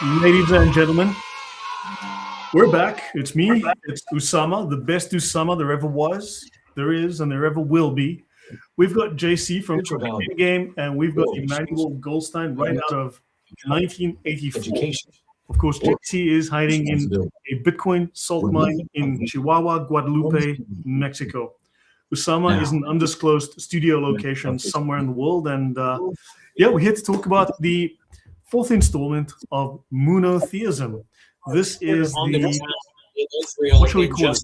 Ladies and gentlemen, we're back. It's me. It's Usama, the best Usama there ever was, there is, and there ever will be. We've got JC from Pagan Game, and we've got Emmanuel Goldstein right out of 1984. Of course, JC is hiding in a Bitcoin salt mine in Chihuahua, Guadalupe, Mexico. Usama is an undisclosed studio location somewhere in the world, and we're here to talk about the fourth installment of MOONoTheism. This is what shall we call it?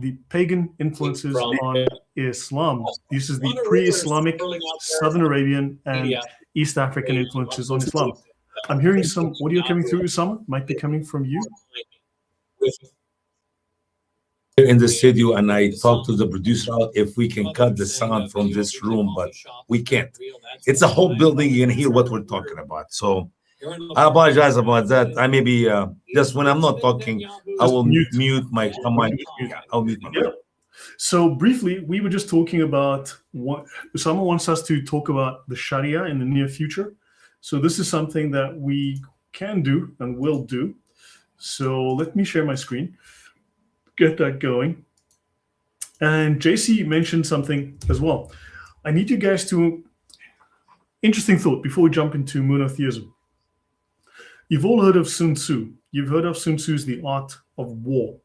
The pagan influences on Islam. This is the pre-Islamic Southern Arabian and East African influences on Islam. I'm hearing some audio coming through, Usama. Might be coming from you. In the studio, and I talked to the producer if we can cut the sound from this room, but we can't. It's a whole building. You can hear what we're talking about. So I apologize about that. I may be just when I'm not talking, I will mute my mic. I'll mute my mic. So briefly, we were just talking about what someone wants us to talk about the Sharia in the near future. So this is something that we can do and will do. So let me share my screen, get that going. And JC mentioned something as well. I need you guys to, interesting thought before we jump into MOONoTheism. You've all heard of Sun Tzu. You've heard of Sun Tzu's The Art of War.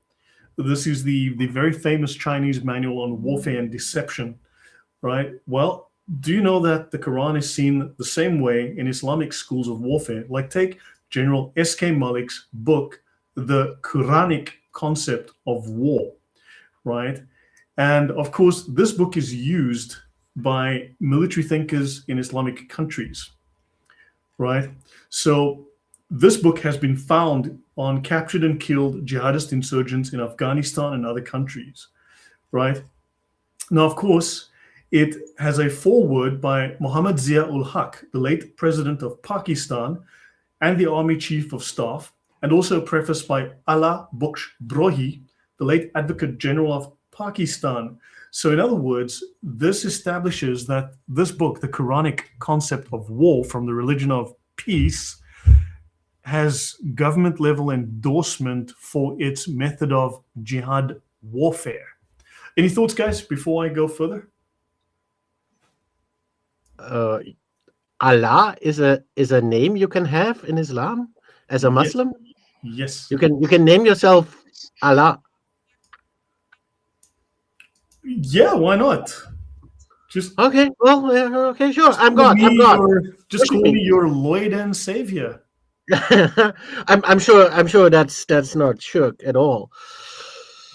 This is the very famous Chinese manual on warfare and deception, right? Well, do you know that the Quran is seen the same way in Islamic schools of warfare? Like take General S.K. Malik's book, The Quranic Concept of War, right? And of course, this book is used by military thinkers in Islamic countries, right? So this book has been found on captured and killed jihadist insurgents in Afghanistan and other countries, right? Now, of course, it has a foreword by Muhammad Zia-ul-Haq, the late president of Pakistan and the army chief of staff, and also a preface by Ala Buksh Brohi, the late advocate general of Pakistan. So in other words, this establishes that this book, the Quranic Concept of War from the Religion of Peace, has government level endorsement for its method of jihad warfare. Any thoughts, guys, before I go further? Allah is a name you can have in Islam as a Muslim. Yes. You can name yourself Allah. Yeah, why not? Just okay. Well, okay, sure. I'm God. Just call me your Lord and Savior. I'm sure that's not shirk at all.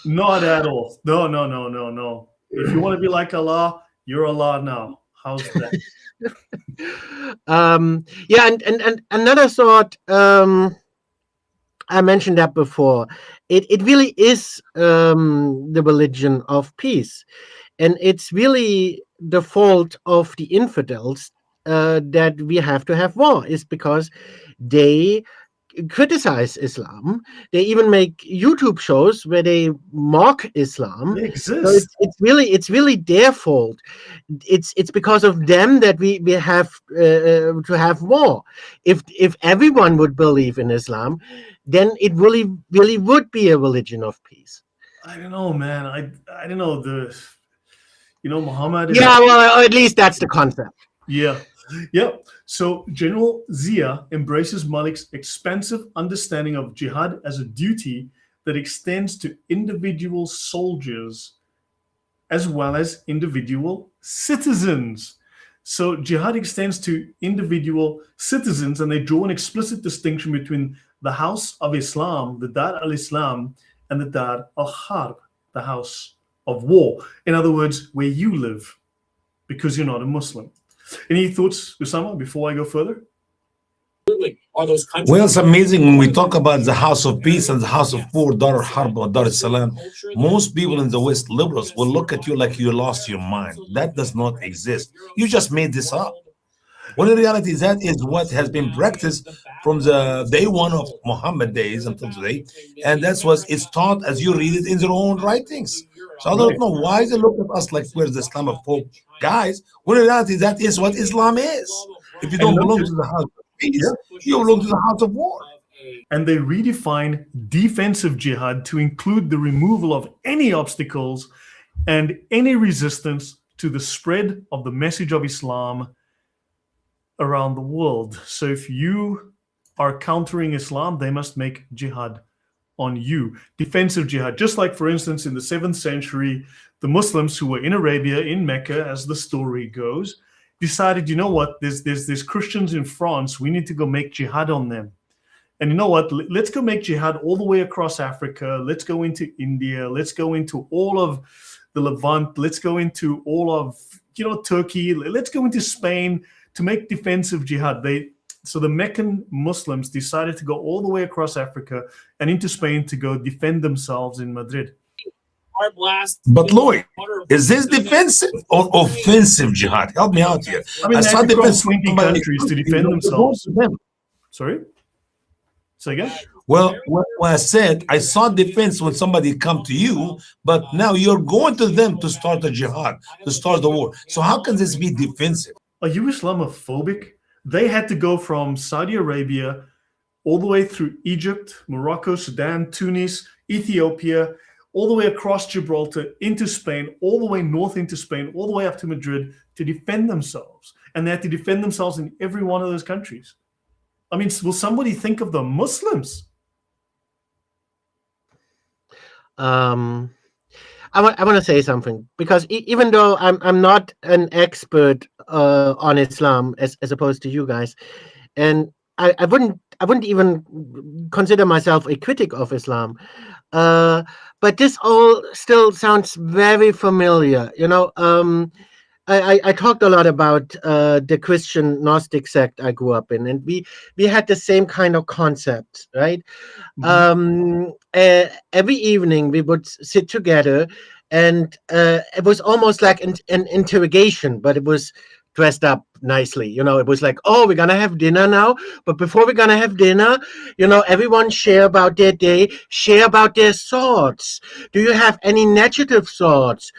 Not at all. No. If you want to be like Allah, you're Allah now. How's that? And another thought. I mentioned that before. It really is the religion of peace, and it's really the fault of the infidels that we have to have war. Is because they criticize Islam. They even make YouTube shows where they mock Islam. They exist. So it's really their fault. It's because of them that we have to have war. If everyone would believe in Islam, then it really would be a religion of peace. I don't know, man. I don't know Muhammad. Well, at least that's the concept. Yeah. So General Zia embraces Malik's expansive understanding of jihad as a duty that extends to individual soldiers as well as individual citizens. So jihad extends to individual citizens, and they draw an explicit distinction between the House of Islam, the Dar al-Islam, and the Dar al-Harb, the House of War. In other words, where you live, because you're not a Muslim. Any thoughts, Usama, before I go further? Well, it's amazing when we talk about the House of Peace and the House of War, Dar al-Harb or Dar al-Salam. Most people in the West, liberals, will look at you like you lost your mind. That does not exist. You just made this up. When in reality, that is what has been practiced from the day one of Muhammad days until today. And that's what it's taught as you read it in their own writings. So I don't know why they look at us like we're the Islamophobe guys. When in reality, that is what Islam is. If you don't belong to the House of Peace, you belong to the House of War. and they redefine defensive jihad to include the removal of any obstacles and any resistance to the spread of the message of Islam around the world. So if you are countering Islam, they must make jihad on you, defensive jihad. Just like, for instance, in the 7th century, the Muslims who were in Arabia, in Mecca, as the story goes, decided, you know what, there's Christians in France, we need to go make jihad on them. And you know what, let's go make jihad all the way across Africa. Let's go into India. Let's go into all of the Levant. Let's go into all of, Turkey. Let's go into Spain to make defensive jihad. So the Meccan Muslims decided to go all the way across Africa and into Spain to go defend themselves in Madrid. But Lloyd, is this defensive or offensive jihad? Help me out here. I mean, they had to cross 20 countries to defend themselves. Sorry? Say again? Well, when I said I saw defense when somebody come to you, but now you're going to them to start a jihad, to start the war. So how can this be defensive? Are you Islamophobic? They had to go from Saudi Arabia all the way through Egypt, Morocco, Sudan, Tunis, Ethiopia, all the way across Gibraltar into Spain, all the way north into Spain, all the way up to Madrid to defend themselves. And they had to defend themselves in every one of those countries. I mean, will somebody think of the Muslims? I want to say something, because even though I'm not an expert on Islam as opposed to you guys, and I wouldn't even consider myself a critic of Islam, but this all still sounds very familiar. I talked a lot about the Christian Gnostic sect I grew up in, and we had the same kind of concept, right? Mm-hmm. Every evening we would sit together, and it was almost like an interrogation, but it was dressed up nicely. It was like, oh, we're gonna have dinner now, but before we're gonna have dinner, everyone share about their day, share about their thoughts. Do you have any negative thoughts?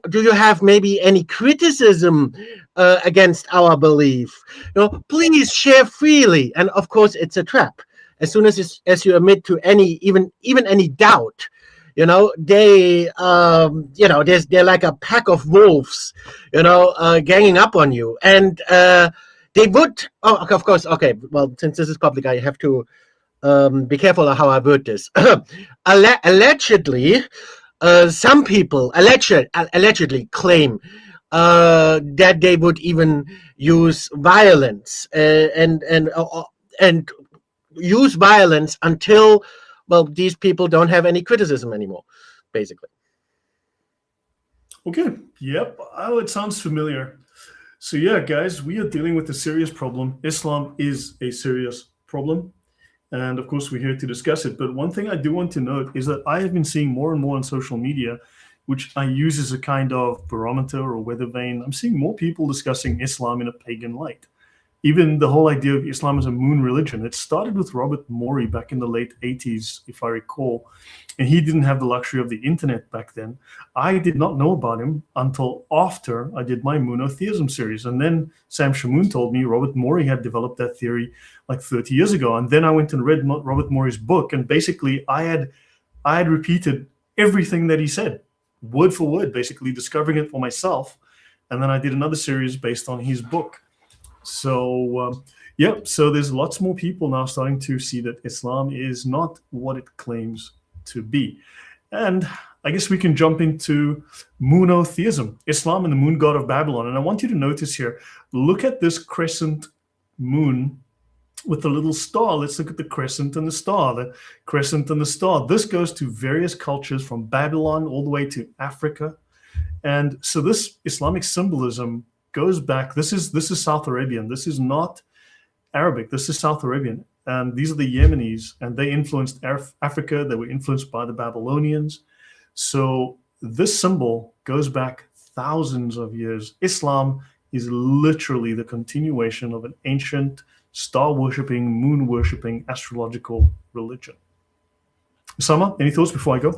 Do you have maybe any criticism against our belief? Please share freely. And of course, it's a trap. As soon as you admit to even any doubt, they're like a pack of wolves, ganging up on you. And they would. Oh, of course. Okay. Well, since this is public, I have to be careful of how I word this. Allegedly. Some people allegedly claim that they would even use violence and use violence until, well, these people don't have any criticism anymore, basically. Okay. Yep. Oh, it sounds familiar. So yeah, guys, we are dealing with a serious problem. Islam is a serious problem. And of course, we're here to discuss it. But one thing I do want to note is that I have been seeing more and more on social media, which I use as a kind of barometer or weather vane. I'm seeing more people discussing Islam in a pagan light. Even the whole idea of Islam as a moon religion. It started with Robert Morey back in the late 80s, if I recall. And he didn't have the luxury of the internet back then. I did not know about him until after I did my MOONoTheism series. And then Sam Shamoon told me Robert Morey had developed that theory like 30 years ago. And then I went and read Robert Morey's book. And basically I had repeated everything that he said, word for word, basically discovering it for myself. And then I did another series based on his book. So, so there's lots more people now starting to see that Islam is not what it claims to be. And I guess we can jump into MOONoTheism, Islam and the moon god of Babylon. And I want you to notice here, look at this crescent moon with the little star. Let's look at the crescent and the star, the crescent and the star. This goes to various cultures from Babylon all the way to Africa. And so this Islamic symbolism goes back. This is South Arabian. This is not Arabic. This is South Arabian. And these are the Yemenis, and they influenced Africa. They were influenced by the Babylonians. So this symbol goes back thousands of years. Islam is literally the continuation of an ancient star-worshipping, moon-worshipping, astrological religion. Osama, any thoughts before I go?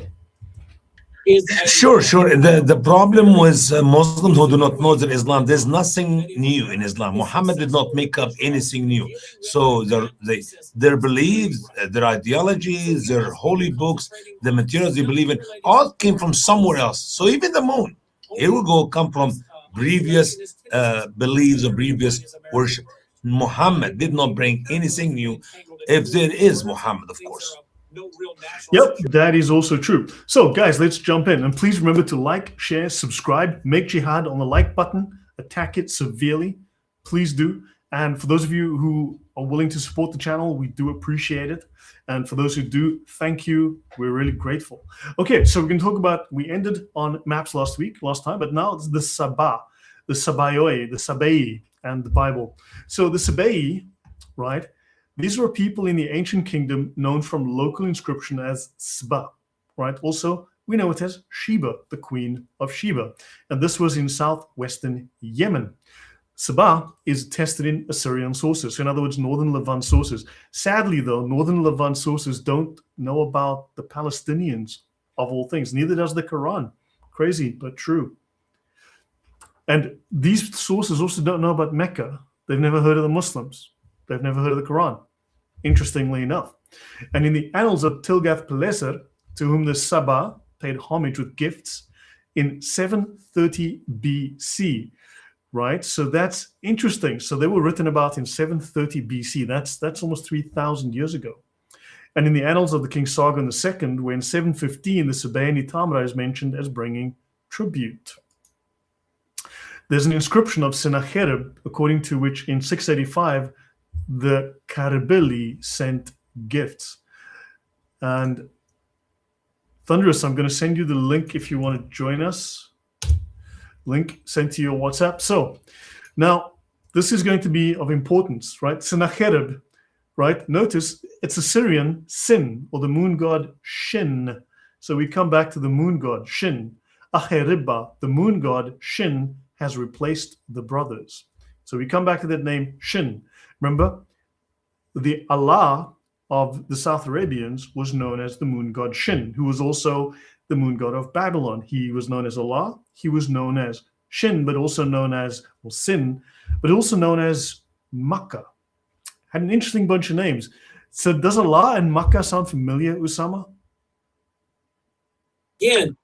Sure, sure. The problem with Muslims who do not know their Islam, there's nothing new in Islam. Muhammad did not make up anything new. So their beliefs, their ideologies, their holy books, the materials they believe in, all came from somewhere else. So even the moon, it will come from previous beliefs or previous worship. Muhammad did not bring anything new, if there is Muhammad, of course. Yep, that is also true. So, guys, let's jump in. And please remember to like, share, subscribe, make jihad on the like button, attack it severely. Please do. And for those of you who are willing to support the channel, we do appreciate it. And for those who do, thank you. We're really grateful. Okay, so we can talk about, we ended on maps last time, but now it's the Sabah, the Sabayoi, the Sabai, and the Bible. So the Sabai, right? These were people in the ancient kingdom known from local inscription as Sba, right? Also, we know it as Sheba, the queen of Sheba. And this was in southwestern Yemen. Saba is tested in Assyrian sources, so in other words, northern Levant sources. Sadly, though, northern Levant sources don't know about the Palestinians, of all things. Neither does the Quran. Crazy, but true. And these sources also don't know about Mecca. They've never heard of the Muslims. They've never heard of the Quran, interestingly enough. And in the annals of Tilgath-Pileser, to whom the Saba paid homage with gifts in 730 BC, right? So that's interesting. So they were written about in 730 BC. That's almost 3,000 years ago. And in the annals of the King Sargon II, where in 715, the Sabaean Tamra is mentioned as bringing tribute. There's an inscription of Sennacherib, according to which in 685, the Karabili sent gifts. And Thunderous, I'm going to send you the link if you want to join us. Link sent to your WhatsApp. So now this is going to be of importance, right? Sennacherib, right? Notice it's Assyrian Sin, or the moon god Shin. So we come back to the moon god Shin. Acheribba, the moon god Shin, has replaced the brothers. So we come back to that name Shin. Remember, the Allah of the South Arabians was known as the moon god Shin, who was also the moon god of Babylon. He was known as Allah. He was known as Shin, but also known as, well, Sin, but also known as Makkah. Had an interesting bunch of names. So does Allah and Makkah sound familiar, Usama?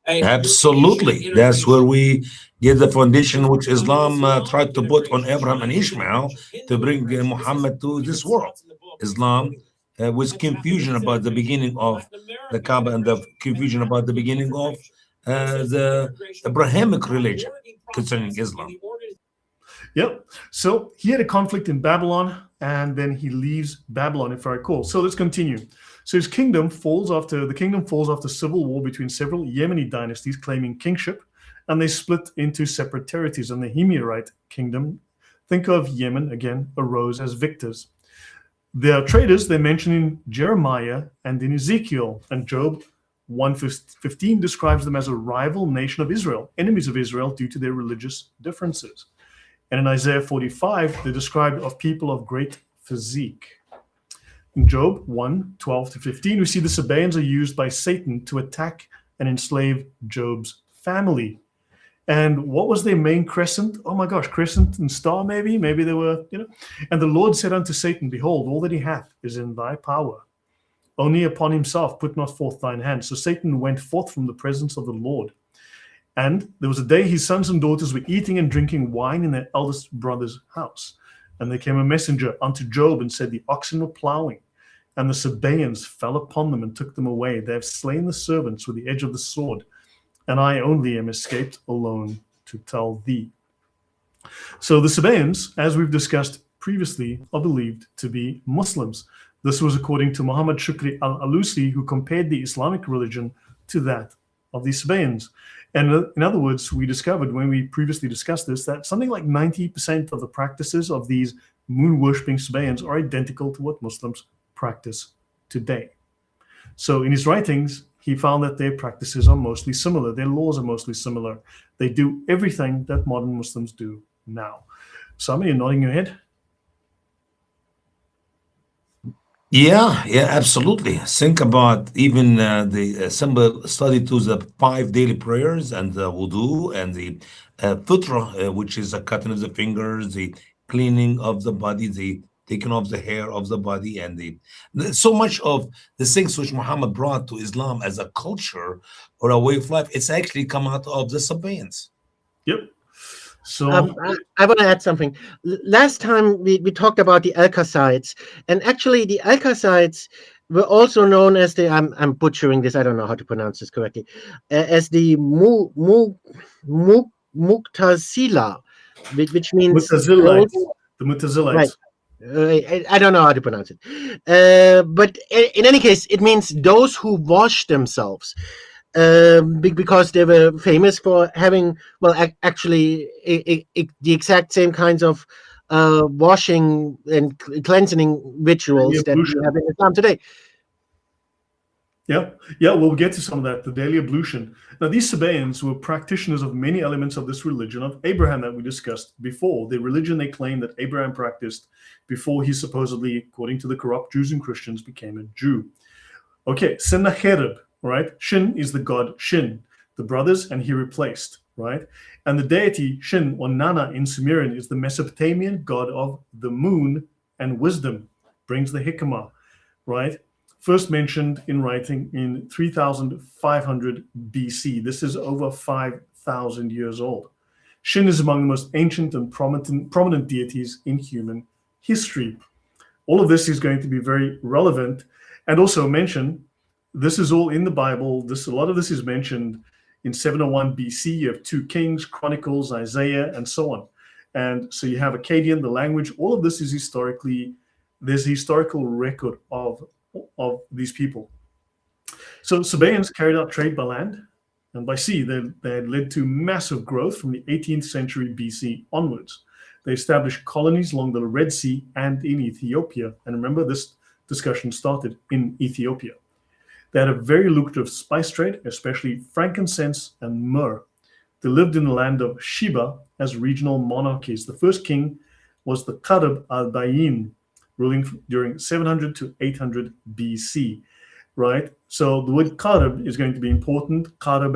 Absolutely. That's where we get the foundation which Islam tried to put on Abraham and Ishmael to bring Muhammad to this world. Islam was confusion about the beginning of the Kaaba and the confusion about the beginning of the Abrahamic religion concerning Islam. Yep. So he had a conflict in Babylon, and then he leaves Babylon, if I recall. So let's continue. So his kingdom falls after civil war between several Yemeni dynasties claiming kingship, and they split into separate territories. And the Himyarite kingdom, think of Yemen again, arose as victors. Their traders, they mention in Jeremiah and in Ezekiel, and Job 1:15 describes them as a rival nation of Israel, enemies of Israel due to their religious differences. And in Isaiah 45, they're described of people of great physique. In Job 1:12-15, we see the Sabaeans are used by Satan to attack and enslave Job's family. And what was their main crescent? Oh my gosh, crescent and star maybe? Maybe they were, And the Lord said unto Satan, Behold, all that he hath is in thy power. Only upon himself put not forth thine hand. So Satan went forth from the presence of the Lord. And there was a day his sons and daughters were eating and drinking wine in their eldest brother's house. And there came a messenger unto Job and said, The oxen were plowing, and the Sabaeans fell upon them and took them away. They have slain the servants with the edge of the sword, and I only am escaped alone to tell thee. So the Sabaeans, as we've discussed previously, are believed to be Muslims. This was according to Muhammad Shukri al-Alusi, who compared the Islamic religion to that of the Sabaeans. And in other words, we discovered when we previously discussed this, that something like 90% of the practices of these moon-worshipping Sabaeans are identical to what Muslims practice today. So in his writings, he found that their practices are mostly similar. Their laws are mostly similar. They do everything that modern Muslims do now. Sami, you're nodding your head? Yeah, yeah, absolutely. Think about even the simple study to the 5 daily prayers and the wudu and the fitra, which is the cutting of the fingers, the cleaning of the body, the taking off the hair of the body, and so much of the things which Muhammad brought to Islam as a culture or a way of life. It's actually come out of the Sabaeans. Yep. So I want to add something. Last time we talked about the Alkacides, and actually the Alkacides were also known as the I'm butchering this. I don't know how to pronounce this correctly, as the Muqtazila, which means those, Mutazilites, the right. Mutazilites. I don't know how to pronounce it, but in any case, it means those who wash themselves, because they were famous for having, well, actually, the exact same kinds of washing and cleansing Daily rituals that we ablution. have in Islam today. Yeah, yeah, we'll get to some of that, the daily ablution. Now, these Sabaeans were practitioners of many elements of this religion of Abraham that we discussed before. The religion they claim that Abraham practiced before he supposedly, according to the corrupt Jews and Christians, became a Jew. Okay, Sennacherib, right? Shin is the god Shin, the brothers, and he replaced, right? And the deity Shin or Nana in Sumerian is the Mesopotamian god of the moon and wisdom, brings the hikmah, right? First mentioned in writing in 3500 BC. This is over 5,000 years old. Shin is among the most ancient and prominent deities in human history. All of this is going to be very relevant and also mentioned. This is all in the Bible. A lot of this is mentioned in 701 BC. You have 2 Kings, Chronicles, Isaiah, and so on. And so you have Akkadian, the language. All of this is there's a historical record of these people. So Sabaeans carried out trade by land and by sea. They had led to massive growth from the 18th century BC onwards. They established colonies along the Red Sea and in Ethiopia. And remember, this discussion started in Ethiopia. They had a very lucrative spice trade, especially frankincense and myrrh. They lived in the land of Sheba as regional monarchies. The first king was the Qarib al-Bayin, ruling during 700 to 800 BC, right? So the word Qarib is going to be important. Qarib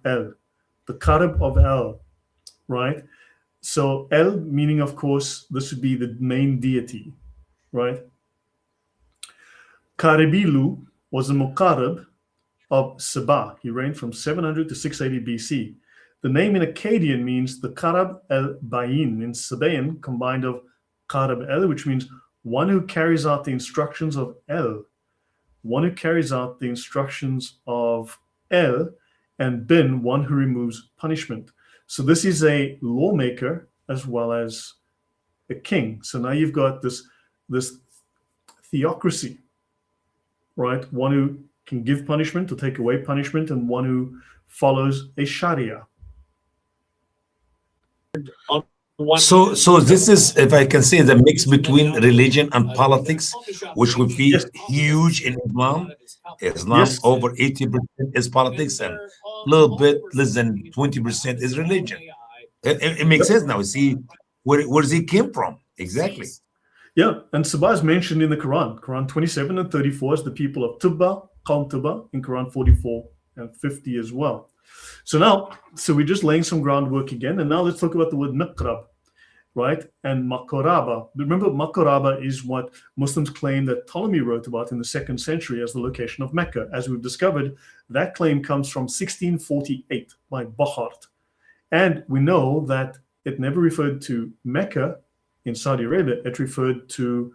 el, the Qarib of El, right? So El meaning, of course, this would be the main deity, right? Qaribilu was the Muqarib of Saba. He reigned from 700 to 680 BC. The name in Akkadian means the Qarib el-Bayin, in Sabaean combined of Qarib el, which means one who carries out the instructions of El, one who carries out the instructions of El, and Bin, one who removes punishment. So this is a lawmaker as well as a king. So now you've got this theocracy, right? One who can give punishment or take away punishment, and one who follows a Sharia. So this is, if I can say, the mix between religion and politics, which would be huge in Islam. Islam Yes. over 80% is politics, and a little bit less than 20% is religion. It makes sense now. See where he came from exactly. Yeah, and Sabah is mentioned in the Quran. Quran 27 and 34 is the people of Tubba, Qawm Tubba, in Quran 44 and 50 as well. So we're just laying some groundwork again, and now let's talk about the word Miqrab, right? And Makoraba. Remember, Makoraba is what Muslims claim that Ptolemy wrote about in the 2nd century as the location of Mecca. As we've discovered, that claim comes from 1648 by Bahart. And we know that it never referred to Mecca in Saudi Arabia. It referred to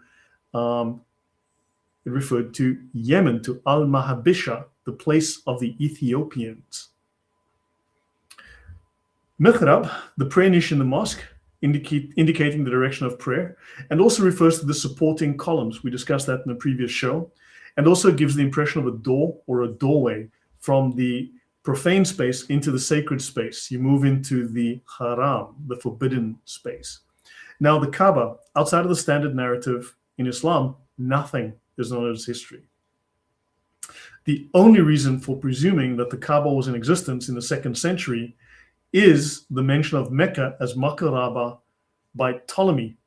Yemen, to Al-Mahabisha, the place of the Ethiopians. Mihrab, the prayer niche in the mosque, indicating the direction of prayer, and also refers to the supporting columns. We discussed that in the previous show, and also gives the impression of a door or a doorway from the profane space into the sacred space. You move into the haram, the forbidden space. Now, the Kaaba, outside of the standard narrative in Islam, nothing is known as history. The only reason for presuming that the Kaaba was in existence in the 2nd century is the mention of Mecca as Makaraba by Ptolemy.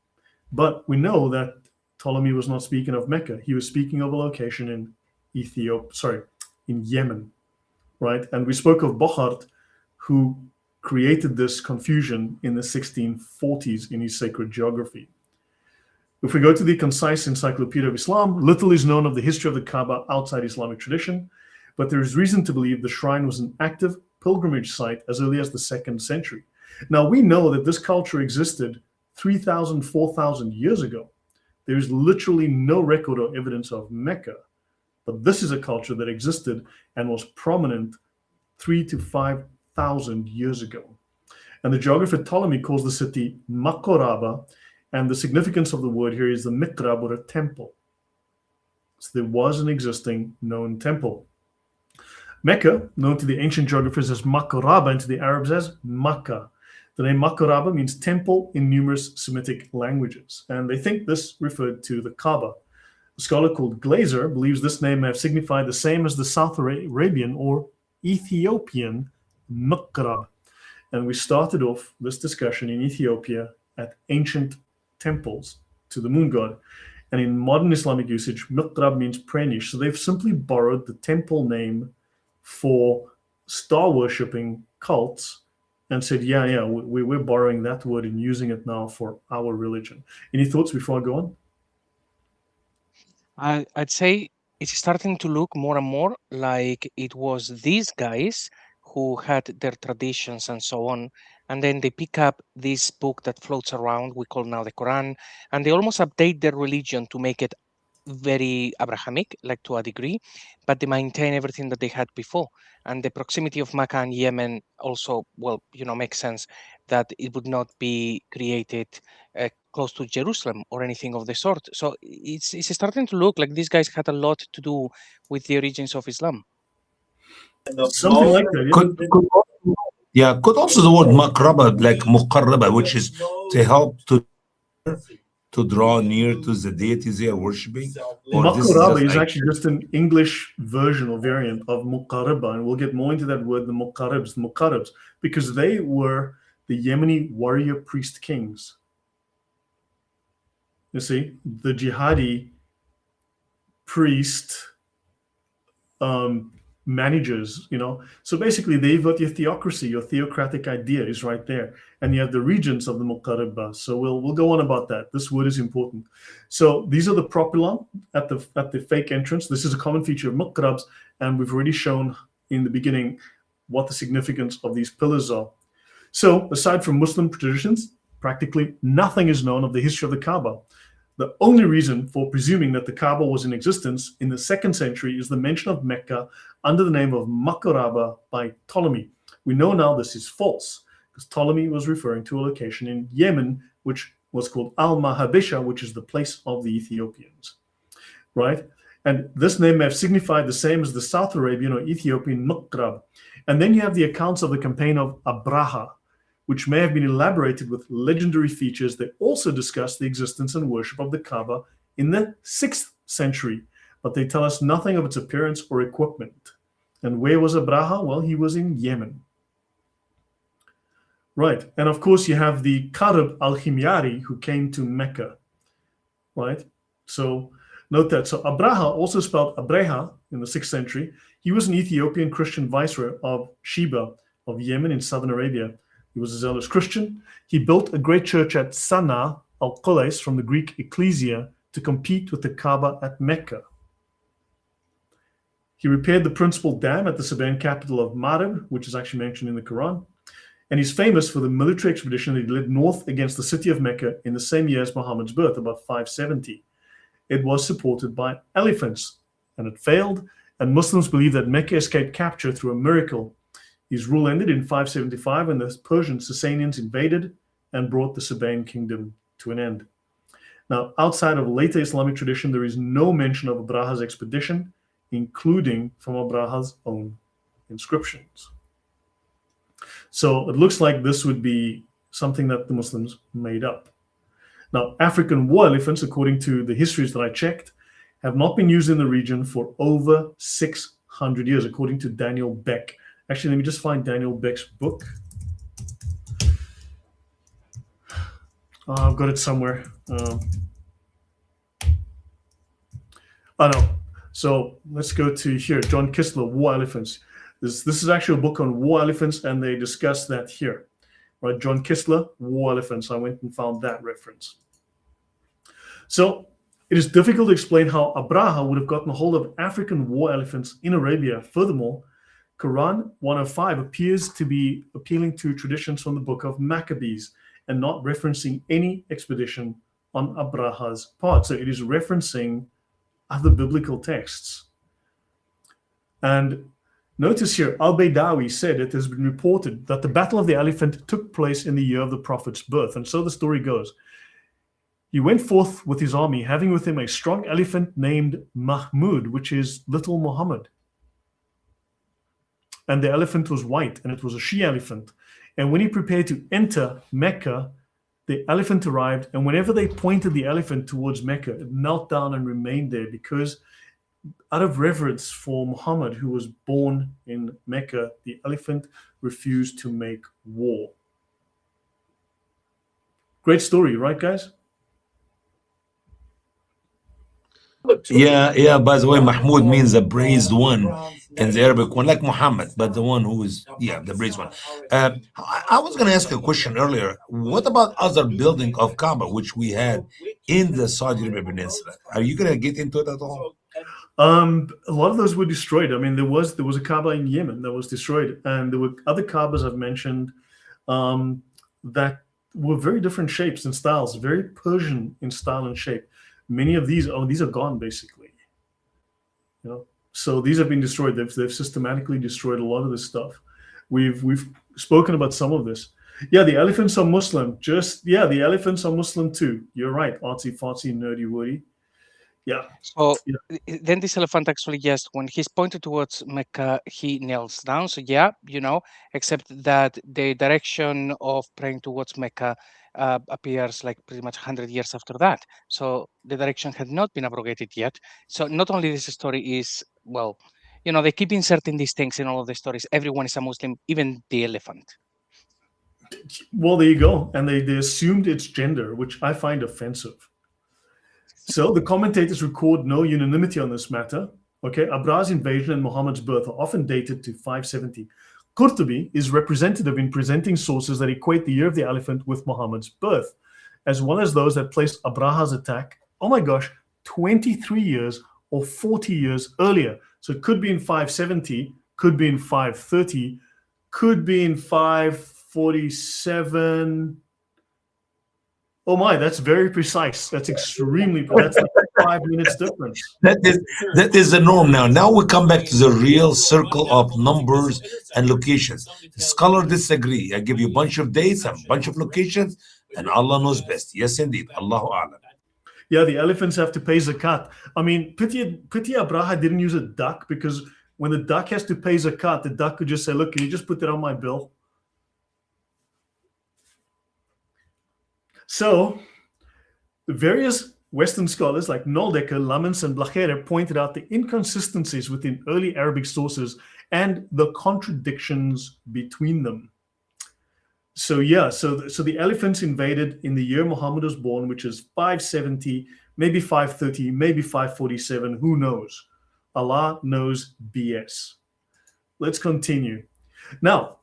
But we know that Ptolemy was not speaking of Mecca. He was speaking of a location in in Yemen, right? And we spoke of Bochart, who created this confusion in the 1640s in his Sacred Geography. If we go to the Concise Encyclopedia of Islam, little is known of the history of the Kaaba outside Islamic tradition, but there is reason to believe the shrine was an active pilgrimage site as early as the 2nd century. Now, we know that this culture existed 3,000, 4,000 years ago. There is literally no record or evidence of Mecca, but this is a culture that existed and was prominent 3,000 to 5,000 years ago. And the geographer Ptolemy calls the city Makoraba, and the significance of the word here is the mikrab, or a temple. So there was an existing known temple. Mecca, known to the ancient geographers as Makoraba and to the Arabs as Makkah. The name Makoraba means temple in numerous Semitic languages, and they think this referred to the Kaaba. A scholar called Glaser believes this name may have signified the same as the South Arabian or Ethiopian Mikrab. And we started off this discussion in Ethiopia at ancient temples to the moon god. And in modern Islamic usage, Mikrab means prayer niche. So they've simply borrowed the temple name for star worshipping cults and said, we're borrowing that word and using it now for our religion. Any thoughts before I go on? I'd say it's starting to look more and more like it was these guys who had their traditions and so on, and then they pick up this book that floats around, we call now the Quran, and they almost update their religion to make it very Abrahamic, like to a degree, but they maintain everything that they had before. And the proximity of Makkah and Yemen also, makes sense that it would not be created close to Jerusalem or anything of the sort. So it's starting to look like these guys had a lot to do with the origins of Islam. Something like that. Could also the word makraba, like muqarraba, which is to help to draw near to the deities they are worshipping? Makaraba is actually just an English version or variant of Muqarriba, and we'll get more into that word, the Muqarribs, because they were the Yemeni warrior priest kings. You see, the jihadi priest managers, So basically, they've got your theocracy, your theocratic idea is right there. And you have the regents of the Muqarriba. So we'll go on about that. This word is important. So these are the propylon at the fake entrance. This is a common feature of Muqarrabs, and we've already shown in the beginning what the significance of these pillars are. So aside from Muslim traditions, practically nothing is known of the history of the Kaaba. The only reason for presuming that the Kaaba was in existence in the 2nd century is the mention of Mecca under the name of Makoraba by Ptolemy. We know now this is false, because Ptolemy was referring to a location in Yemen, which was called Al-Mahabisha, which is the place of the Ethiopians, right? And this name may have signified the same as the South Arabian or Ethiopian Muqrab. And then you have the accounts of the campaign of Abraha, which may have been elaborated with legendary features that also discuss the existence and worship of the Kaaba in the 6th century, but they tell us nothing of its appearance or equipment. And where was Abraha? Well, he was in Yemen. Right, and of course you have the Karib al-Himyari who came to Mecca, right? So note that. So Abraha, also spelled Abreha in the 6th century, he was an Ethiopian Christian viceroy of Sheba of Yemen in southern Arabia. He was a zealous Christian. He built a great church at Sana'a al-Qulais from the Greek ecclesia to compete with the Kaaba at Mecca. He repaired the principal dam at the Sabaean capital of Marib, which is actually mentioned in the Quran. And he's famous for the military expedition that he led north against the city of Mecca in the same year as Muhammad's birth, about 570. It was supported by elephants, and it failed, and Muslims believe that Mecca escaped capture through a miracle. His rule ended in 575 when the Persian Sasanians invaded and brought the Sabaean kingdom to an end. Now, outside of later Islamic tradition, there is no mention of Abraha's expedition, including from Abraha's own inscriptions. So it looks like this would be something that the Muslims made up. Now, African war elephants, according to the histories that I checked, have not been used in the region for over 600 years, according to Daniel Beck. Actually, let me just find Daniel Beck's book. I've got it somewhere. Oh no. So let's go to here. John Kistler, War Elephants. This is actually a book on war elephants, and they discuss that here. Right, John Kistler, War Elephants. I went and found that reference. So it is difficult to explain how Abraha would have gotten a hold of African war elephants in Arabia. Furthermore, Quran 105 appears to be appealing to traditions from the book of Maccabees and not referencing any expedition on Abraha's part. So it is referencing other biblical texts. And notice here, Al-Baydawi said it has been reported that the Battle of the Elephant took place in the year of the Prophet's birth. And so the story goes. He went forth with his army, having with him a strong elephant named Mahmud, which is little Muhammad. And the elephant was white, and it was a she-elephant. And when he prepared to enter Mecca, the elephant arrived, and whenever they pointed the elephant towards Mecca, it knelt down and remained there because out of reverence for Muhammad, who was born in Mecca, the elephant refused to make war. Great story, right, guys? Yeah. By the way, Mahmoud means the praised one in the Arabic one, like Muhammad, but the one who is, the praised one. I was going to ask a question earlier. What about other building of Kaaba, which we had in the Saudi Arabian Peninsula? Are you going to get into it at all? A lot of those were destroyed. I mean, there was a Kaaba in Yemen that was destroyed, and there were other Kaabas I've mentioned that were very different shapes and styles, very Persian in style and shape. Many of these are gone basically. So these have been destroyed. They've systematically destroyed a lot of this stuff. We've spoken about some of this. Yeah, the elephants are Muslim. The elephants are Muslim too. You're right, artsy fartsy nerdy woody. Yeah. So then this elephant actually, yes, when he's pointed towards Mecca, he kneels down. So except that the direction of praying towards Mecca appears like pretty much 100 years after that. So the direction had not been abrogated yet. So not only this story is, they keep inserting these things in all of the stories. Everyone is a Muslim, even the elephant. Well, there you go. And they assumed its gender, which I find offensive. So the commentators record no unanimity on this matter. Okay, Abraha's invasion and Muhammad's birth are often dated to 570. Qurtubi is representative in presenting sources that equate the year of the elephant with Muhammad's birth, as well as those that place Abraha's attack, 23 years or 40 years earlier. So it could be in 570, could be in 530, could be in 547. Oh my, that's very precise. That's extremely, that's like 5 minutes difference. That is the norm now. Now we come back to the real circle of numbers and locations. Scholars disagree. I give you a bunch of dates and a bunch of locations, and Allah knows best. Yes, indeed. Allahu A'lam. Yeah, the elephants have to pay zakat. I mean, pity Abraha didn't use a duck, because when the duck has to pay zakat, the duck could just say, look, can you just put that on my bill? So, various Western scholars like Noldecker, Lammens, and Blachera pointed out the inconsistencies within early Arabic sources and the contradictions between them. So the elephants invaded in the year Muhammad was born, which is 570, maybe 530, maybe 547, who knows? Allah knows BS. Let's continue. Now,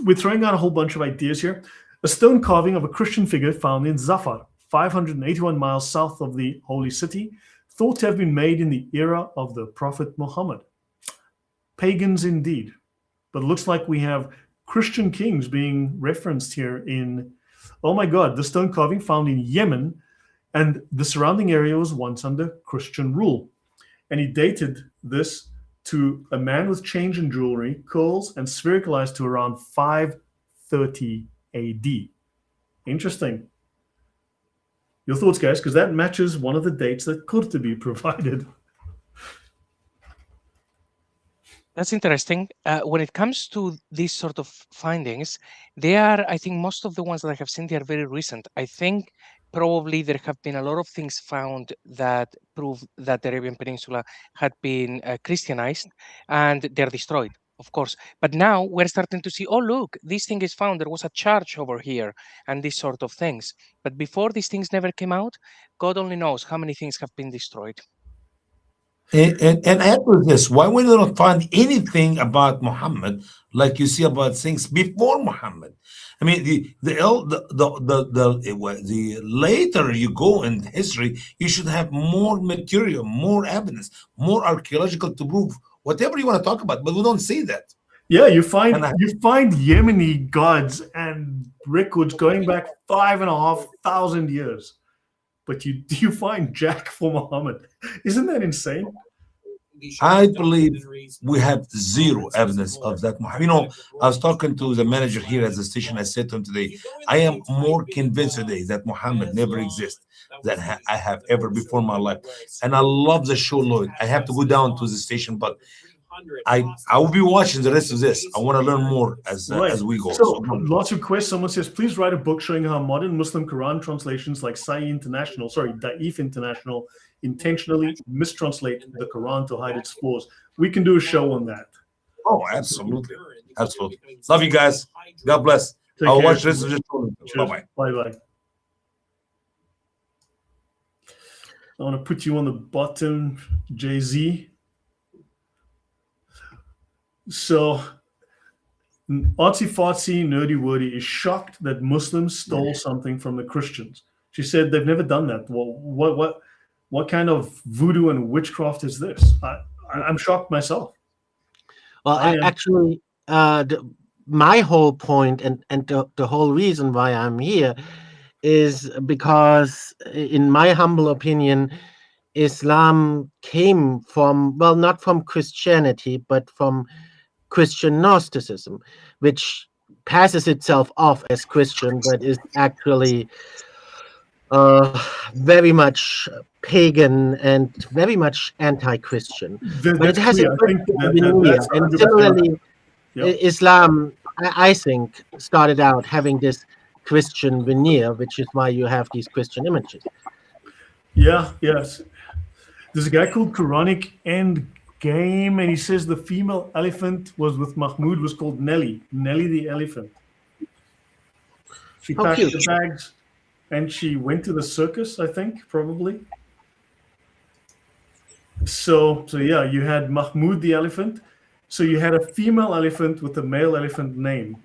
we're throwing out a whole bunch of ideas here. A stone carving of a Christian figure found in Zafar, 581 miles south of the holy city, thought to have been made in the era of the Prophet Muhammad. Pagans indeed. But it looks like we have Christian kings being referenced here in, oh my God, the stone carving found in Yemen, and the surrounding area was once under Christian rule. And he dated this to a man with change in jewelry, curls, and sphericalized to around 530 AD. Interesting. Your thoughts, guys, because that matches one of the dates that Qurtubi provided. That's interesting. When it comes to these sort of findings, they are, I think, most of the ones that I have seen, they are very recent. I think probably there have been a lot of things found that prove that the Arabian Peninsula had been Christianized, and they're destroyed, of course. But now we're starting to see, oh, look, this thing is found. There was a church over here and these sort of things. But before these things never came out, God only knows how many things have been destroyed. And add to this, why we don't find anything about Muhammad like you see about things before Muhammad? I mean, the later you go in history, you should have more material, more evidence, more archaeological to prove whatever you want to talk about. But we don't see that. Yeah, you find And I- Yemeni gods and records going back 5,500 years, but you find Jack for Muhammad. Isn't that insane? I believe we have zero evidence of that. You know, I was talking to the manager here at the station. I said to him today, I am more convinced today that Muhammad never exists than I have ever before in my life. And I love the show, Lloyd. I have to go down to the station, but I will be watching the rest of this. I want to learn more as we go. So lots of requests. Someone says, please write a book showing how modern Muslim Quran translations like Da'if International intentionally mistranslate the Quran to hide its flaws. We can do a show on that. Oh, absolutely. Absolutely. Love you guys. God bless. Take I'll care. watch this. Bye-bye. Bye-bye. I want to put you on the bottom, Jay-Z. So, Artsy Fartsy Nerdy Wordy is shocked that Muslims stole something from the Christians. She said they've never done that. Well, what kind of voodoo and witchcraft is this? I'm shocked myself. Well, actually, my whole point and the whole reason why I'm here is because, in my humble opinion, Islam came from, well, not from Christianity, but from Christian Gnosticism, which passes itself off as Christian, but is actually very much pagan and very much anti-Christian. But it has a veneer, and similarly, Islam, I think, started out having this Christian veneer, which is why you have these Christian images. Yeah, yes. There's a guy called Quranic End Game, and he says the female elephant was with Mahmud was called Nelly the elephant. She packed the bags and she went to the circus, I think, probably. So yeah, you had Mahmud the elephant. So you had a female elephant with a male elephant name.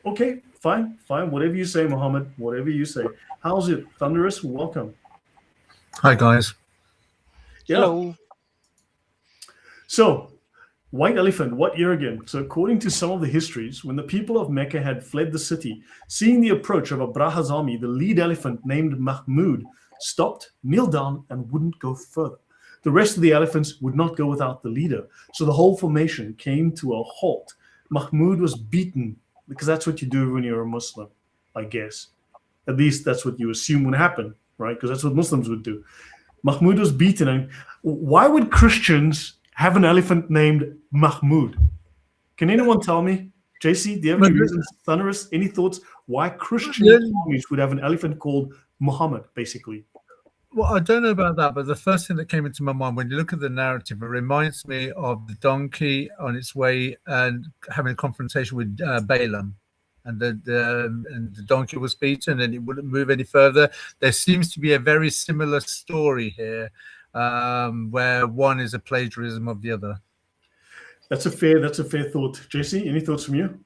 Okay, fine, whatever you say, Muhammad, whatever you say. How's it? Thunderous, welcome. Hi, guys. Yeah. Hello. So, white elephant, what year again? So, according to some of the histories, when the people of Mecca had fled the city, seeing the approach of Abraha's army, the lead elephant named Mahmud stopped, kneeled down, and wouldn't go further. The rest of the elephants would not go without the leader. So the whole formation came to a halt. Mahmud was beaten, because that's what you do when you're a Muslim, I guess. At least that's what you assume would happen, right? Because that's what Muslims would do. Mahmud was beaten. And why would Christians have an elephant named Mahmud? Can anyone tell me? JC, do you have any reasons? Thunderous, any thoughts why Christian armies would have an elephant called Muhammad, basically? Well, I don't know about that, but the first thing that came into my mind when you look at the narrative, it reminds me of the donkey on its way and having a confrontation with Balaam, and the donkey was beaten and it wouldn't move any further. There seems to be a very similar story here, where one is a plagiarism of the other. That's a fair thought. JC, any thoughts from you?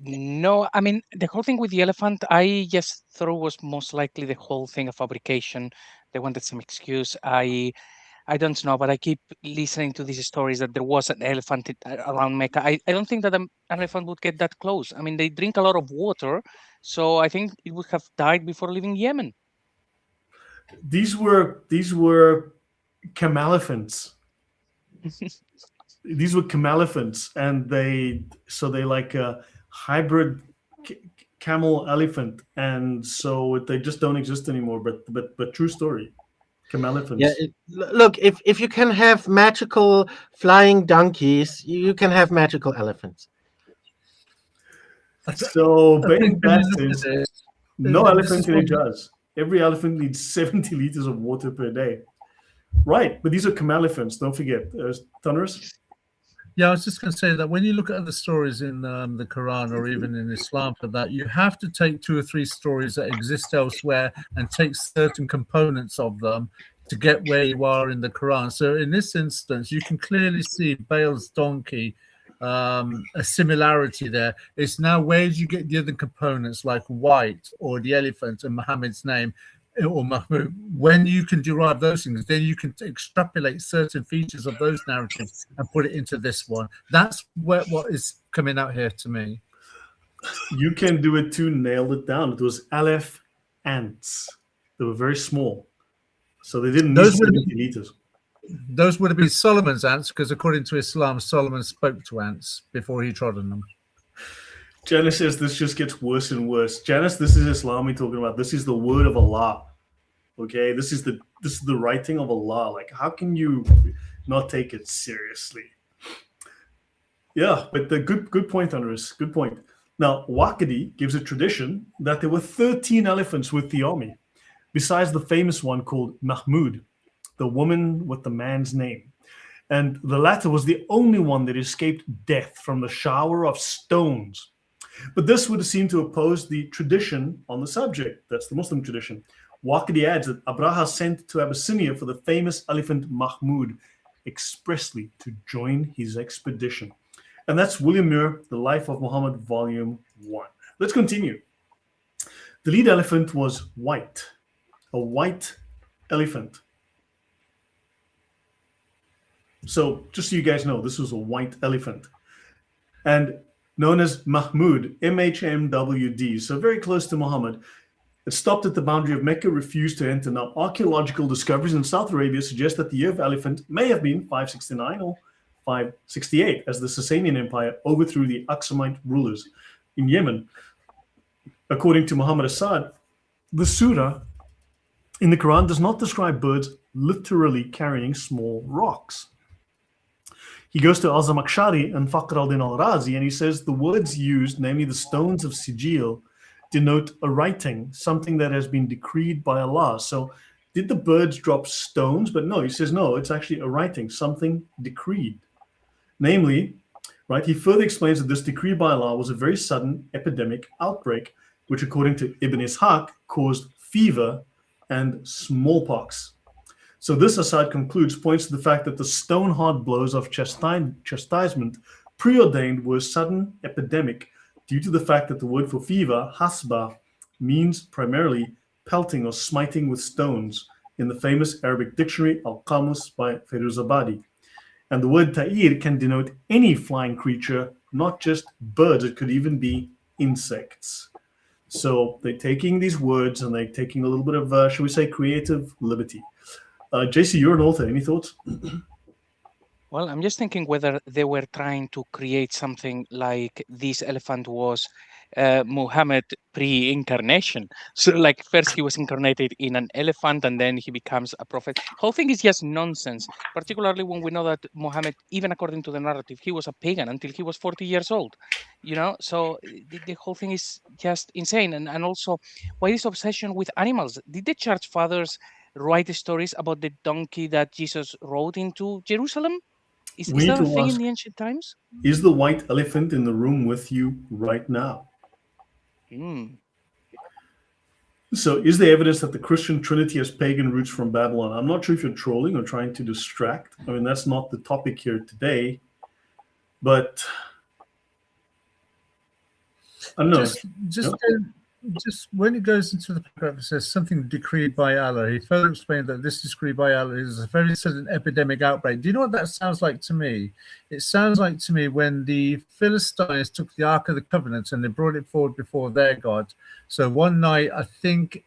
No, I mean, the whole thing with the elephant, I just thought was most likely the whole thing of fabrication. They wanted some excuse. I don't know, but I keep listening to these stories that there was an elephant around Mecca. I don't think that an elephant would get that close. I mean, they drink a lot of water, so I think it would have died before leaving Yemen. These were camelephants. These were camelephants, and they like a hybrid camel elephant, and so they just don't exist anymore. But true story, camelephants. Yeah, look, if you can have magical flying donkeys, you can have magical elephants. So Ben says no elephant really does. Every elephant needs 70 liters of water per day. Right, but these are camelephants. Don't forget, Thunderous. Yeah, I was just going to say that when you look at other stories in the Quran or even in Islam for that, you have to take 2 or 3 stories that exist elsewhere and take certain components of them to get where you are in the Quran. So in this instance, you can clearly see Baal's donkey, a similarity there. It's now, where do you get the other components like white or the elephant and Muhammad's name or Mahmud? When you can derive those things, then you can extrapolate certain features of those narratives and put it into this one. That's what is coming out here to me. You can do it too. Nailed it down. It was Aleph ants. They were very small, so they didn't need 70 liters. Those would have been Solomon's ants, because according to Islam, Solomon spoke to ants before he trod on them. Janice says this just gets worse and worse. Janice, this is Islam we're talking about. This is the word of Allah. Okay, this is the writing of Allah. Like, how can you not take it seriously? Yeah, but the good point, Andres. Good point. Now, Waqidi gives a tradition that there were 13 elephants with the army, besides the famous one called Mahmud, the woman with the man's name. And the latter was the only one that escaped death from the shower of stones. But this would seem to oppose the tradition on the subject. That's the Muslim tradition. Waqidi adds that Abraha sent to Abyssinia for the famous elephant Mahmud expressly to join his expedition. And that's William Muir, The Life of Muhammad, Volume 1. Let's continue. The lead elephant was white, a white elephant. So just so you guys know, this was a white elephant. And known as Mahmud, MHMWD, so very close to Muhammad. It stopped at the boundary of Mecca, refused to enter. Now, archaeological discoveries in South Arabia suggest that the year of elephant may have been 569 or 568, as the Sasanian Empire overthrew the Aksumite rulers in Yemen. According to Muhammad Assad, the surah in the Quran does not describe birds literally carrying small rocks. He goes to Al-Zamakhshari and Fakhr al-Din al-Razi, and he says the words used, namely the stones of Sijil, denote a writing, something that has been decreed by Allah. So did the birds drop stones? But no, he says no, it's actually a writing, something decreed. Namely, right, he further explains that this decree by Allah was a very sudden epidemic outbreak, which according to Ibn Ishaq caused fever and smallpox. So this, Assad concludes, points to the fact that the stone-hard blows of chastisement preordained were sudden epidemic due to the fact that the word for fever, hasba, means primarily pelting or smiting with stones in the famous Arabic dictionary Al-Qamus by Firuzabadi. And the word ta'ir can denote any flying creature, not just birds. It could even be insects. So they're taking these words and they're taking a little bit of, shall we say, creative liberty. JC, you're an author. Any thoughts? Well, I'm just thinking whether they were trying to create something like this elephant was Muhammad pre-incarnation. So like first he was incarnated in an elephant and then he becomes a prophet. Whole thing is just nonsense, particularly when we know that Muhammad, even according to the narrative, he was a pagan until he was 40 years old. You know, so the whole thing is just insane. And also, why this obsession with animals? Did the church fathers write stories about the donkey that Jesus rode into Jerusalem? Is that a thing in the ancient times? Is the white elephant in the room with you right now? So is there evidence that the Christian Trinity has pagan roots from Babylon? I'm not sure if you're trolling or trying to distract. I mean, that's not the topic here today. But I don't know. Just when it goes into the paragraph, it says something decreed by Allah. He further explained that this decree by Allah is a very sudden epidemic outbreak. Do you know what that sounds like to me? It sounds like to me when the Philistines took the Ark of the Covenant and they brought it forward before their God. So one night, I think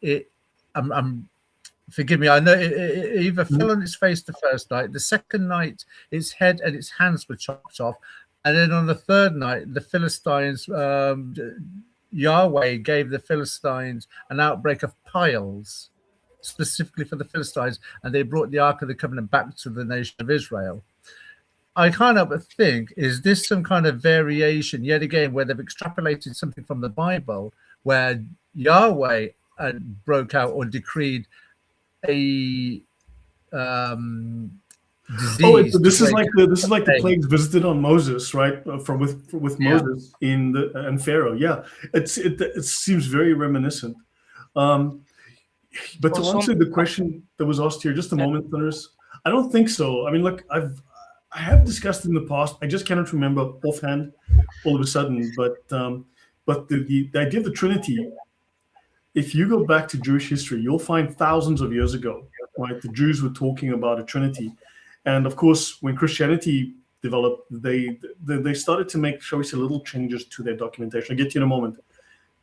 forgive me, I know it either fell on its face the first night. The second night, its head and its hands were chopped off. And then on the third night, the Philistines... Yahweh gave the Philistines an outbreak of piles, specifically for the Philistines, and they brought the Ark of the Covenant back to the nation of Israel. I can't help but think, is this some kind of variation, yet again, where they've extrapolated something from the Bible, where Yahweh broke out or decreed a disease? Oh, this is like the plagues visited on Moses, right? With Moses and Pharaoh. Yeah, it seems very reminiscent. But to Also, answer the question that was asked here, just a moment, Thunderous, I don't think so. I mean, look, I have discussed it in the past. I just cannot remember offhand all of a sudden. But the idea of the Trinity, if you go back to Jewish history, you'll find thousands of years ago, right? The Jews were talking about a Trinity, and of course, when Christianity developed, they started to make, shall we say, little changes to their documentation. I'll get to you in a moment.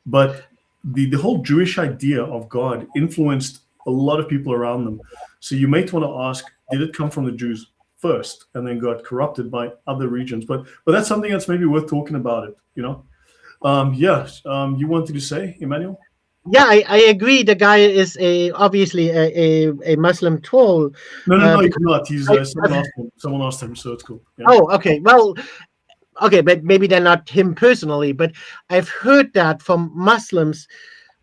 But the whole Jewish idea of God influenced a lot of people around them. So you might want to ask, did it come from the Jews first and then got corrupted by other regions? But that's something that's maybe worth talking about it, you know? You wanted to say, Emmanuel? Yeah, I agree. The guy is obviously a Muslim troll. No, he's not. He's I- someone asked him, so it's cool. Yeah. Oh, okay. Well, okay, but maybe they're not him personally, but I've heard that from Muslims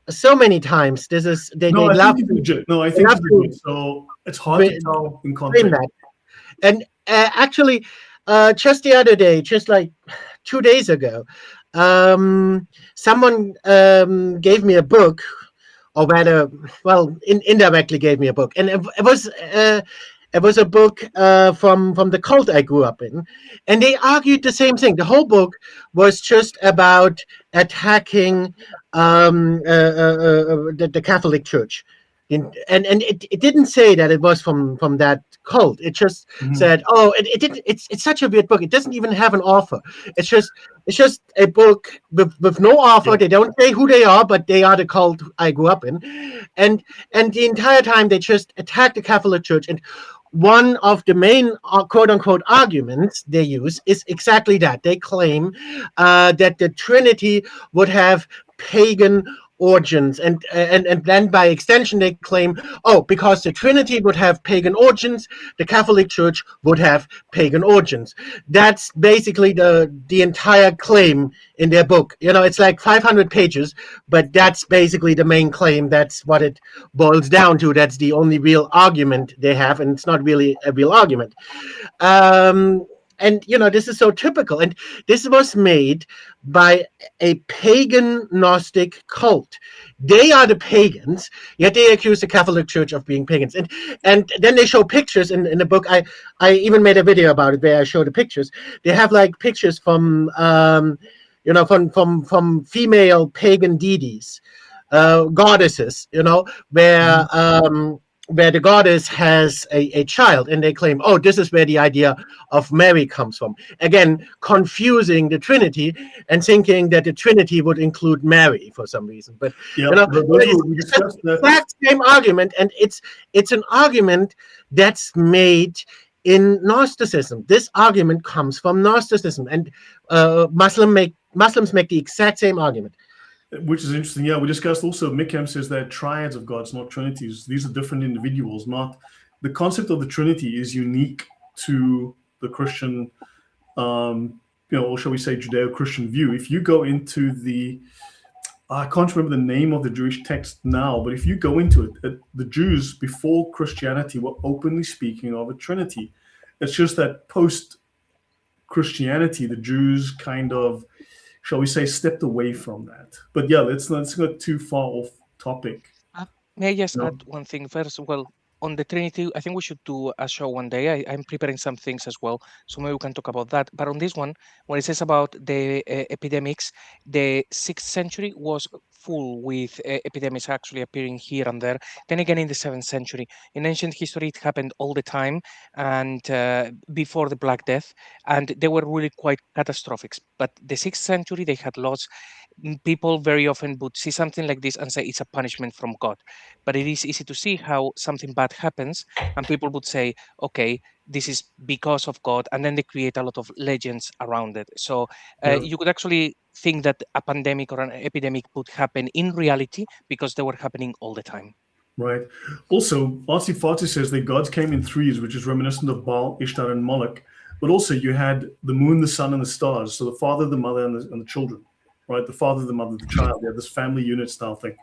so many times. This is they No, I love think he's legit. No, I they think love he's legit. So it's hard to tell in claim context. that. And actually, just the other day, just like 2 days ago, someone gave me a book, or rather, well, indirectly gave me a book, and it was a book from the cult I grew up in, and they argued the same thing. The whole book was just about attacking the Catholic Church. And it didn't say that it was from that cult. It just said, "Oh, it didn't." It's such a weird book. It doesn't even have an author. It's just a book with no author. Yeah. They don't say who they are, but they are the cult I grew up in, and the entire time they just attack the Catholic Church. And one of the main quote unquote arguments they use is exactly that. They claim that the Trinity would have pagan origins, and then by extension they claim, oh, because the Trinity would have pagan origins, the Catholic Church would have pagan origins. That's basically the entire claim in their book. You know, it's like 500 pages, but that's basically the main claim. That's what it boils down to. That's the only real argument they have, and it's not really a real argument. And you know, this is so typical, and this was made by a pagan Gnostic cult. They are the pagans, yet they accuse the Catholic Church of being pagans. And then they show pictures in the book. I even made a video about it where I show the pictures. They have like pictures from from female pagan deities, goddesses, you know, where the goddess has a child, and they claim, oh, this is where the idea of Mary comes from. Again, confusing the Trinity and thinking that the Trinity would include Mary for some reason. But Yeah, you know, we discussed it's the that. exact same argument, and it's an argument that's made in Gnosticism. This argument comes from Gnosticism, and Muslims make the exact same argument. Which is interesting. Yeah, we discussed also, Mikem says that triads of gods, not trinities. These are different individuals, not the concept of the Trinity is unique to the Christian, or shall we say Judeo-Christian view. If you go into I can't remember the name of the Jewish text now, but if you go into it, the Jews before Christianity were openly speaking of a Trinity. It's just that post-Christianity, the Jews kind of, shall we say, stepped away from that. But yeah, let's not go too far off topic. May I just No. add one thing first? Well, on the Trinity, I think we should do a show one day. I'm preparing some things as well, so maybe we can talk about that. But on this one, when it says about the epidemics, the 6th century was full with epidemics actually appearing here and there. Then again, in the 7th century, in ancient history, it happened all the time, and before the Black Death, and they were really quite catastrophic. But the 6th century, they had lots. People very often would see something like this and say it's a punishment from God. But it is easy to see how something bad happens, and people would say, okay, this is because of God, and then they create a lot of legends around it. So you could actually think that a pandemic or an epidemic would happen in reality because they were happening all the time. Right. Also, Artsy Farty says that gods came in threes, which is reminiscent of Baal, Ishtar, and Moloch. But also you had the moon, the sun, and the stars. So the father, the mother, and the children. Right, the father, the mother, the child. They have this family unit style thing,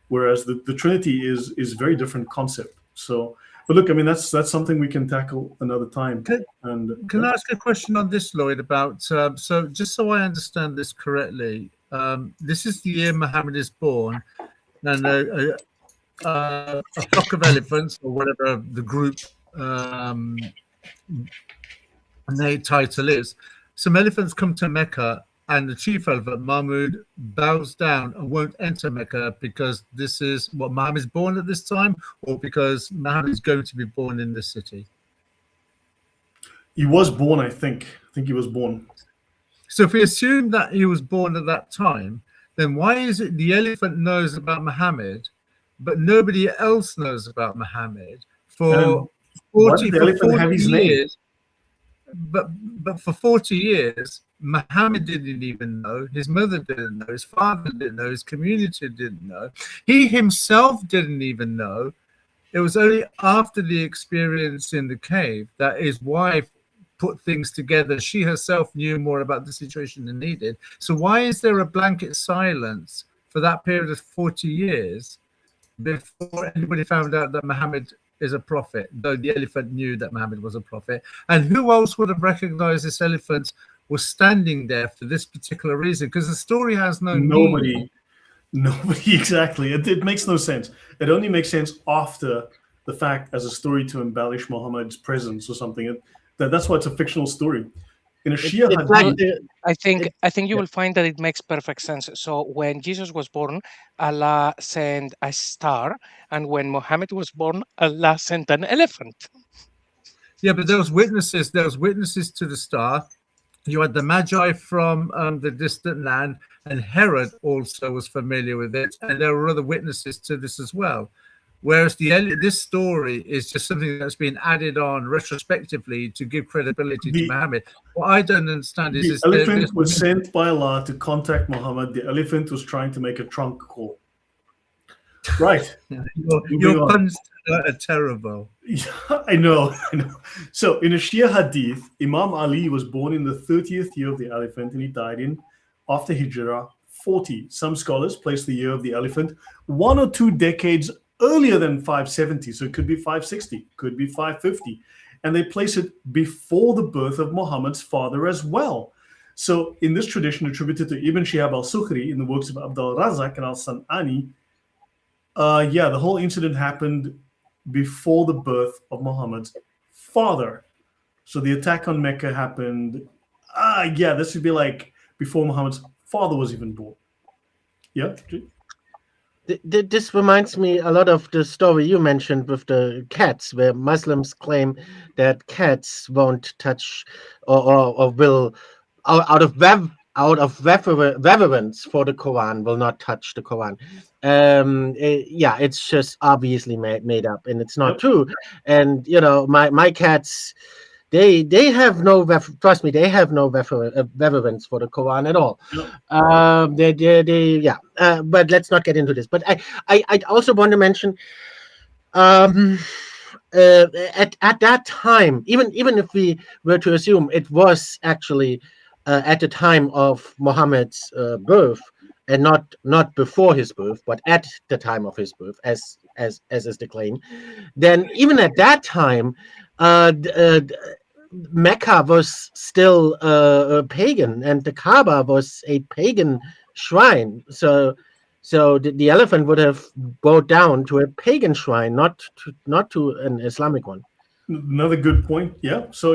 whereas the Trinity is a very different concept. So, but look, I mean, that's something we can tackle another time. Can I ask a question on this, Lloyd? About so just so I understand this correctly, this is the year Muhammad is born, and a flock of elephants, or whatever the group their title is. Some elephants come to Mecca, and the chief elephant, Mahmud, bows down and won't enter Mecca because this is what Muhammad is born at this time, or because Muhammad is going to be born in the city. He was born, I think. I think he was born. So if we assume that he was born at that time, then why is it the elephant knows about Muhammad, but nobody else knows about Muhammad for 40 years? But for 40 years, Muhammad didn't even know, his mother didn't know, his father didn't know, his community didn't know, he himself didn't even know. It was only after the experience in the cave that his wife put things together. She herself knew more about the situation than he did. So why is there a blanket silence for that period of 40 years before anybody found out that Muhammad is a prophet, though the elephant knew that Muhammad was a prophet? And who else would have recognized this elephant was standing there for this particular reason? Because the story has no meaning. Nobody, exactly. It makes no sense. It only makes sense after the fact as a story to embellish Muhammad's presence or something. That's why it's a fictional story. In a Shia hadith, I think you will find that it makes perfect sense. So when Jesus was born, Allah sent a star, and when Muhammad was born, Allah sent an elephant. Yeah, but there was witnesses. There was witnesses to the star. You had the Magi from the distant land, and Herod also was familiar with it, and there were other witnesses to this as well. Whereas this story is just something that's been added on retrospectively to give credibility to Muhammad. What I don't understand is the elephant was sent by Allah to contact Muhammad. The elephant was trying to make a trunk call. Right. Your puns are terrible. Yeah, I know. So in a Shia hadith, Imam Ali was born in the 30th year of the elephant, and he died in after Hijrah 40. Some scholars place the year of the elephant 1 or 2 decades earlier than 570, so it could be 560, could be 550, and they place it before the birth of Muhammad's father as well. So in this tradition attributed to Ibn Shihab al-Sukhri in the works of Abdul Razak and al-San'ani, the whole incident happened before the birth of Muhammad's father. So the attack on Mecca happened, this would be like before Muhammad's father was even born. Yeah. This reminds me a lot of the story you mentioned with the cats, where Muslims claim that cats won't touch or will, out of reverence for the Quran, will not touch the Quran. It's just obviously made up, and it's not true. And my cats, they have no trust me, they have no reverence for the Quran at all. But let's not get into this. But I also want to mention at that time, even if we were to assume it was actually at the time of Muhammad's birth, and not before his birth, but at the time of his birth, as is the claim, then even at that time, Mecca was still pagan, and the Kaaba was a pagan shrine. So the elephant would have bowed down to a pagan shrine, not to an Islamic one. Another good point. Yeah. So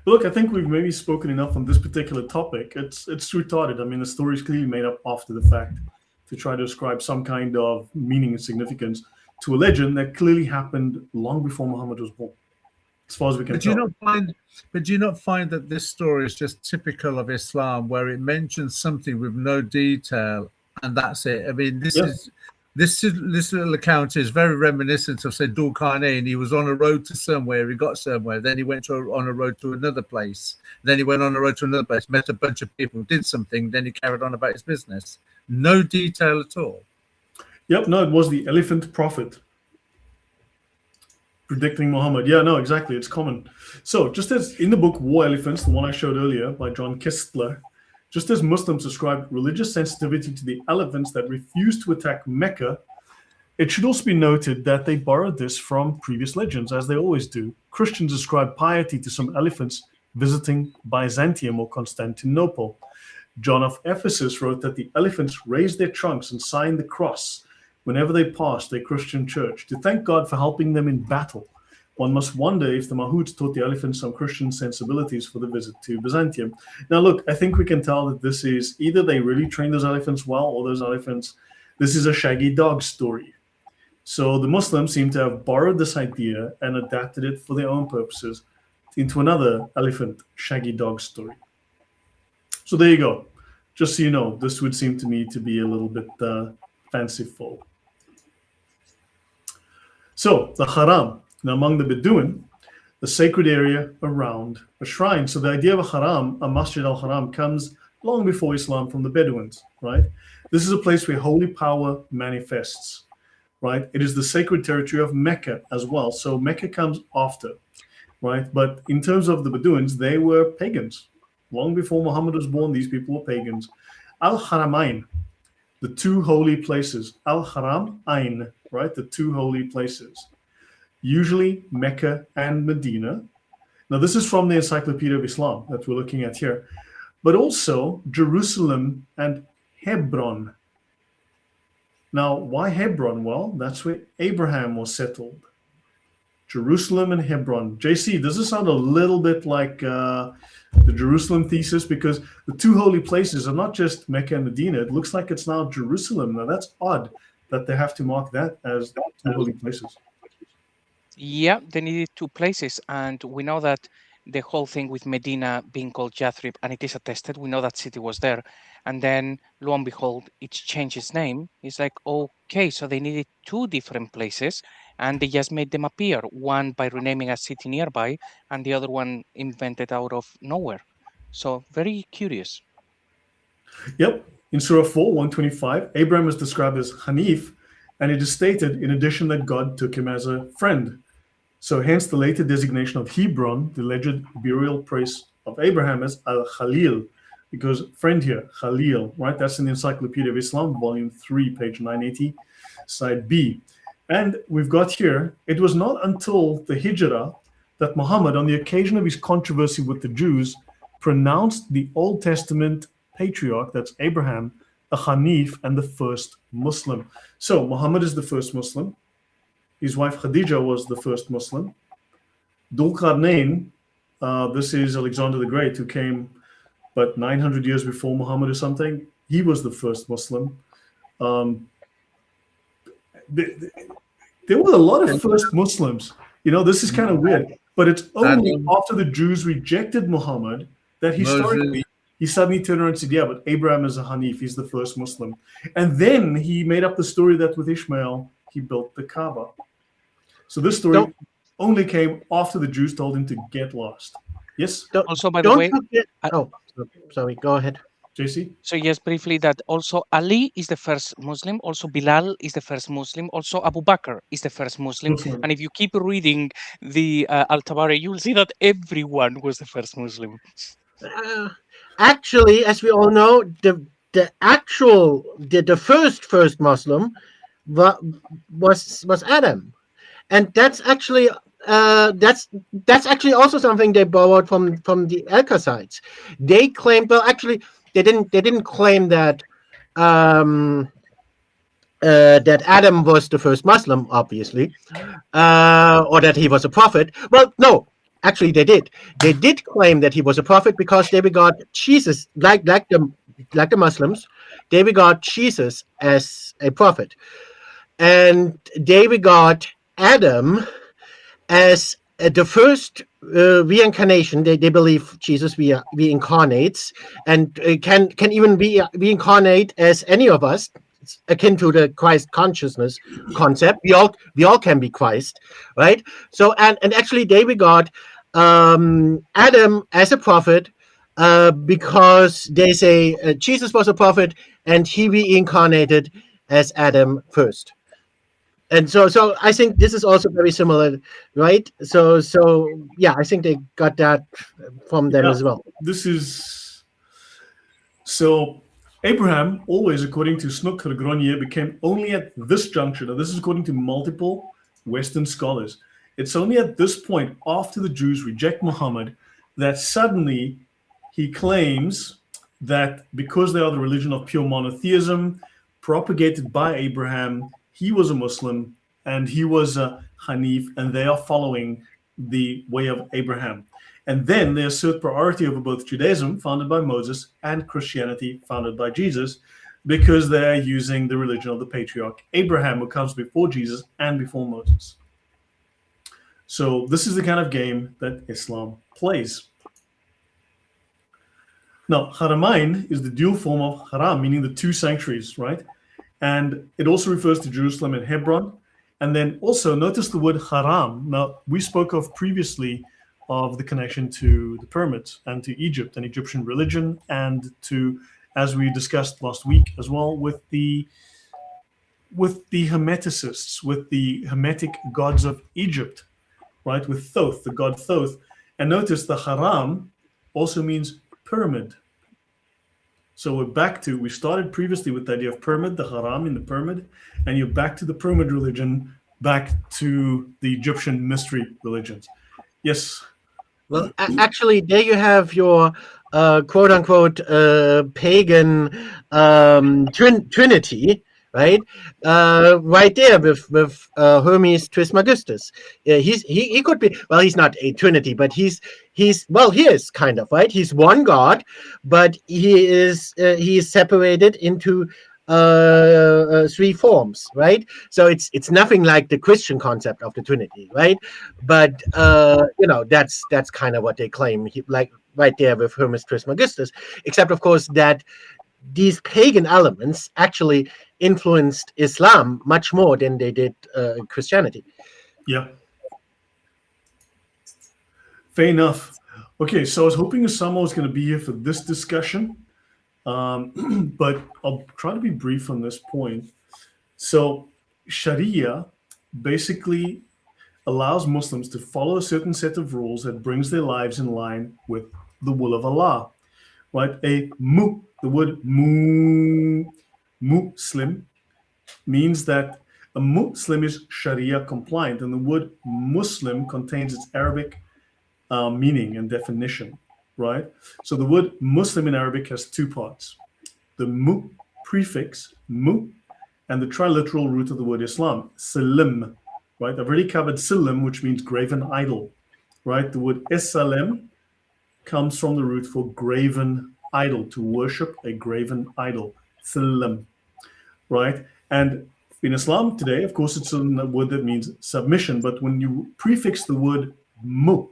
look, I think we've maybe spoken enough on this particular topic. It's retarded. I mean, the story is clearly made up after the fact to try to ascribe some kind of meaning and significance to a legend that clearly happened long before Muhammad was born, as far as we can tell. Do you not find that this story is just typical of Islam, where it mentions something with no detail and that's it? I mean, this little account is very reminiscent of, say, Dhul Qarnayn. He was on a road to somewhere, he got somewhere, then he went on a road to another place, then he went on a road to another place, met a bunch of people, did something, then he carried on about his business. No detail at all. Yep, no, it was the elephant prophet predicting Muhammad. Yeah, no, exactly. It's common. So just as in the book War Elephants, the one I showed earlier by John Kistler, just as Muslims ascribe religious sensitivity to the elephants that refused to attack Mecca, it should also be noted that they borrowed this from previous legends, as they always do. Christians ascribe piety to some elephants visiting Byzantium or Constantinople. John of Ephesus wrote that the elephants raised their trunks and signed the cross, whenever they passed a Christian church to thank God for helping them in battle. One must wonder if the Mahouts taught the elephants some Christian sensibilities for the visit to Byzantium. Now, look, I think we can tell that this is either they really trained those elephants well, or those elephants, this is a shaggy dog story. So the Muslims seem to have borrowed this idea and adapted it for their own purposes into another elephant shaggy dog story. So there you go. Just so you know, this would seem to me to be a little bit fanciful. So the haram. Now, among the Bedouin, the sacred area around a shrine. So the idea of a haram, a masjid al-haram, comes long before Islam from the Bedouins, right? This is a place where holy power manifests, right? It is the sacred territory of Mecca as well. So Mecca comes after, right? But in terms of the Bedouins, they were pagans. Long before Muhammad was born, these people were pagans. Al-Haramain, the two holy places. Al-Haram, Ain, right? The two holy places. Usually Mecca and Medina. Now, this is from the Encyclopedia of Islam that we're looking at here, but also Jerusalem and Hebron. Now, why Hebron? Well, that's where Abraham was settled. Jerusalem and Hebron. JC, does this sound a little bit like the Jerusalem thesis? Because the two holy places are not just Mecca and Medina. It looks like it's now Jerusalem. Now, that's odd that they have to mark that as two holy places. Yeah, they needed two places, and we know that the whole thing with Medina being called Yathrib, and it is attested, we know that city was there, and then lo and behold, it changed its name. It's like, okay, so they needed two different places, and they just made them appear, one by renaming a city nearby, and the other one invented out of nowhere. So very curious. Yep, in Surah 4, 125, Abraham is described as Hanif, and it is stated in addition that God took him as a friend. So hence the later designation of Hebron, the alleged burial place of Abraham, as Al-Khalil, because friend here, Khalil, right? That's in the Encyclopedia of Islam, volume 3, page 980, side B. And we've got here, it was not until the Hijrah that Muhammad, on the occasion of his controversy with the Jews, pronounced the Old Testament patriarch, that's Abraham, a Hanif and the first Muslim. So Muhammad is the first Muslim. His wife Khadija was the first Muslim. Dhul Qarnayn, this is Alexander the Great, who came but 900 years before Muhammad or something. He was the first Muslim. There were a lot of first Muslims. You know, this is kind of weird, but it's only after the Jews rejected Muhammad that historically he suddenly turned around and said, yeah, but Abraham is a Hanif, he's the first Muslim. And then he made up the story that with Ishmael, he built the Kaaba. So this story only came after the Jews told him to get lost. Yes? Also, by the way... sorry, go ahead. JC? So yes, briefly, that also Ali is the first Muslim, also Bilal is the first Muslim, also Abu Bakr is the first Muslim. And if you keep reading the Al-Tabari, you'll see that everyone was the first Muslim. Actually, as we all know, the first Muslim was Adam, and that's actually also something they borrowed from the Alkacites. They claimed, well, actually, they didn't claim that that Adam was the first Muslim, obviously, or that he was a prophet. Well, no. Actually, they did. They did claim that he was a prophet because they regard Jesus, like the Muslims, they regard Jesus as a prophet, and they regard Adam as the first reincarnation. They believe Jesus reincarnates and can even be reincarnate as any of us, akin to the Christ consciousness concept. We all can be Christ, right? So and actually they regard Adam as a prophet because they say Jesus was a prophet and he reincarnated as Adam first. And so I think this is also very similar, right? So yeah, I think they got that from them as well. This is so Abraham, always according to Snook Gronier, became only at this juncture. Now, this is according to multiple Western scholars. It's only at this point, after the Jews reject Muhammad, that suddenly he claims that because they are the religion of pure monotheism, propagated by Abraham, he was a Muslim and he was a Hanif, and they are following the way of Abraham. And then they assert priority over both Judaism, founded by Moses, and Christianity, founded by Jesus, because they're using the religion of the patriarch Abraham, who comes before Jesus and before Moses. So this is the kind of game that Islam plays. Now, Haramain is the dual form of Haram, meaning the two sanctuaries, right? And it also refers to Jerusalem and Hebron. And then also notice the word Haram. Now, we spoke of previously of the connection to the pyramids and to Egypt and Egyptian religion, and to, as we discussed last week as well, with the Hermeticists, with the Hermetic gods of Egypt, right? With Thoth, the god Thoth. And notice the Haram also means pyramid. So we're back to, we started previously with the idea of pyramid, the Haram in the pyramid, and you're back to the pyramid religion, back to the Egyptian mystery religions. Yes. Well, actually, there you have your quote unquote pagan trinity, right? Right there with Hermes Trismegistus. He could be, well, he's not a trinity, but he's well, he is kind of, right? He's one god, but he is separated into three forms, right? So it's nothing like the Christian concept of the Trinity, right? But that's kind of what they claim, like right there with Hermes Trismegistus, except of course that these pagan elements actually influenced Islam much more than they did Christianity. Yeah. Fair enough. Okay, so I was hoping Osama was going to be here for this discussion, but I'll try to be brief on this point. So Sharia basically allows Muslims to follow a certain set of rules that brings their lives in line with the will of Allah, right? The word Muslim means that a Muslim is Sharia compliant, and the word Muslim contains its Arabic meaning and definition, right? So the word Muslim in Arabic has two parts: the mu prefix, mu, and the triliteral root of the word Islam, salim, right? I've already covered salim, which means graven idol, right? The word Esalem comes from the root for graven idol, to worship a graven idol, salam, right? And in Islam today, of course, it's a word that means submission, but when you prefix the word mu,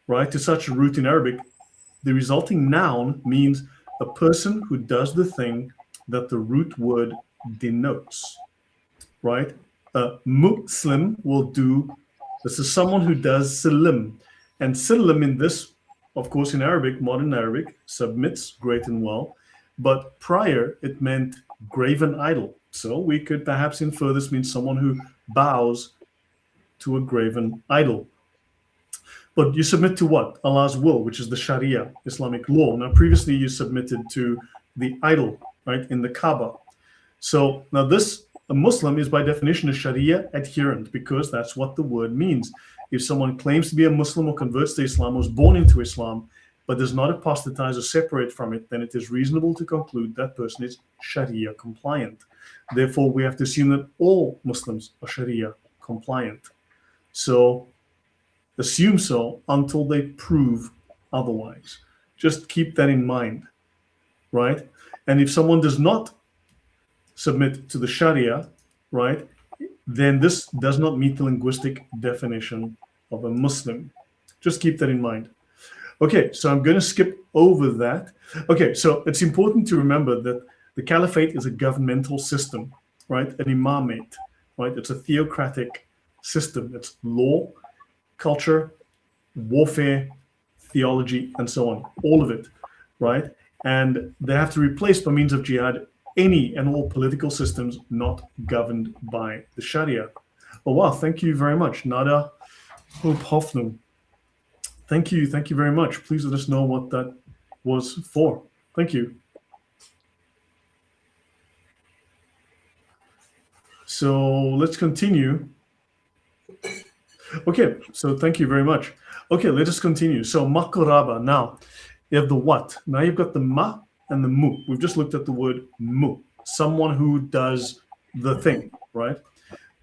right, to such a root in Arabic, the resulting noun means a person who does the thing that the root word denotes, right? A Muslim will do, this is someone who does salim. And salim in this, of course, in Arabic, modern Arabic, submits, great and well. But prior, it meant graven idol. So we could perhaps infer this means someone who bows to a graven idol. But you submit to what? Allah's will, which is the Sharia, Islamic law. Now, previously you submitted to the idol, right, in the Kaaba. So now a Muslim is by definition a Sharia adherent, because that's what the word means. If someone claims to be a Muslim or converts to Islam, was born into Islam, but does not apostatize or separate from it, then it is reasonable to conclude that person is Sharia compliant. Therefore, we have to assume that all Muslims are Sharia compliant. So assume so until they prove otherwise. Just keep that in mind, right? And if someone does not submit to the Sharia, right, then this does not meet the linguistic definition of a Muslim. Just keep that in mind. Okay, so I'm going to skip over that. Okay, so it's important to remember that the caliphate is a governmental system, right? An imamate, right? It's a theocratic system. It's law, culture, warfare, theology, and so on. All of it, right? And they have to replace, by means of jihad, any and all political systems not governed by the Sharia. Oh, wow. Thank you very much. Nada Hope Hoffnung. Thank you very much. Please let us know what that was for. Thank you. So let's continue. Okay, so thank you very much. Okay, let us continue. So makaraba. Now, you have the what. Now you've got the ma and the mu. We've just looked at the word mu. Someone who does the thing, right?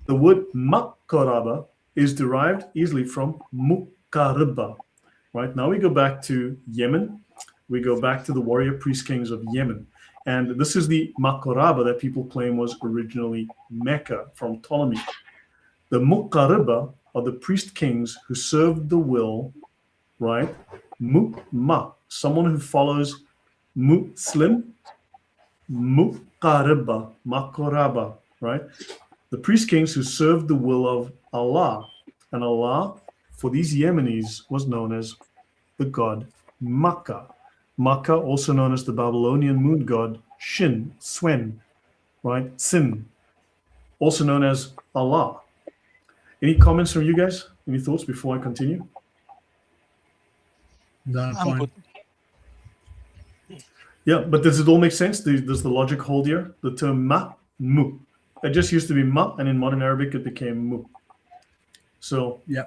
The word Makaraba is derived easily from Mukaraba. Right, now we go back to Yemen. We go back to the warrior priest kings of Yemen. And this is the Makaraba that people claim was originally Mecca from Ptolemy. The Mukaraba are the priest kings who served the will, right? Mukma, someone who follows Muslim, Mukaraba, Makaraba, right? The priest kings who served the will of Allah. And Allah, for these Yemenis, was known as the god Makkah. Makkah, also known as the Babylonian moon god Shin, Swen, right? Sin, also known as Allah. Any comments from you guys? Any thoughts before I continue? No, I'm fine. good. Yeah, but does it all make sense? Does the logic hold here? The term ma, mu. It just used to be ma, and in modern Arabic it became mu. So, Yeah.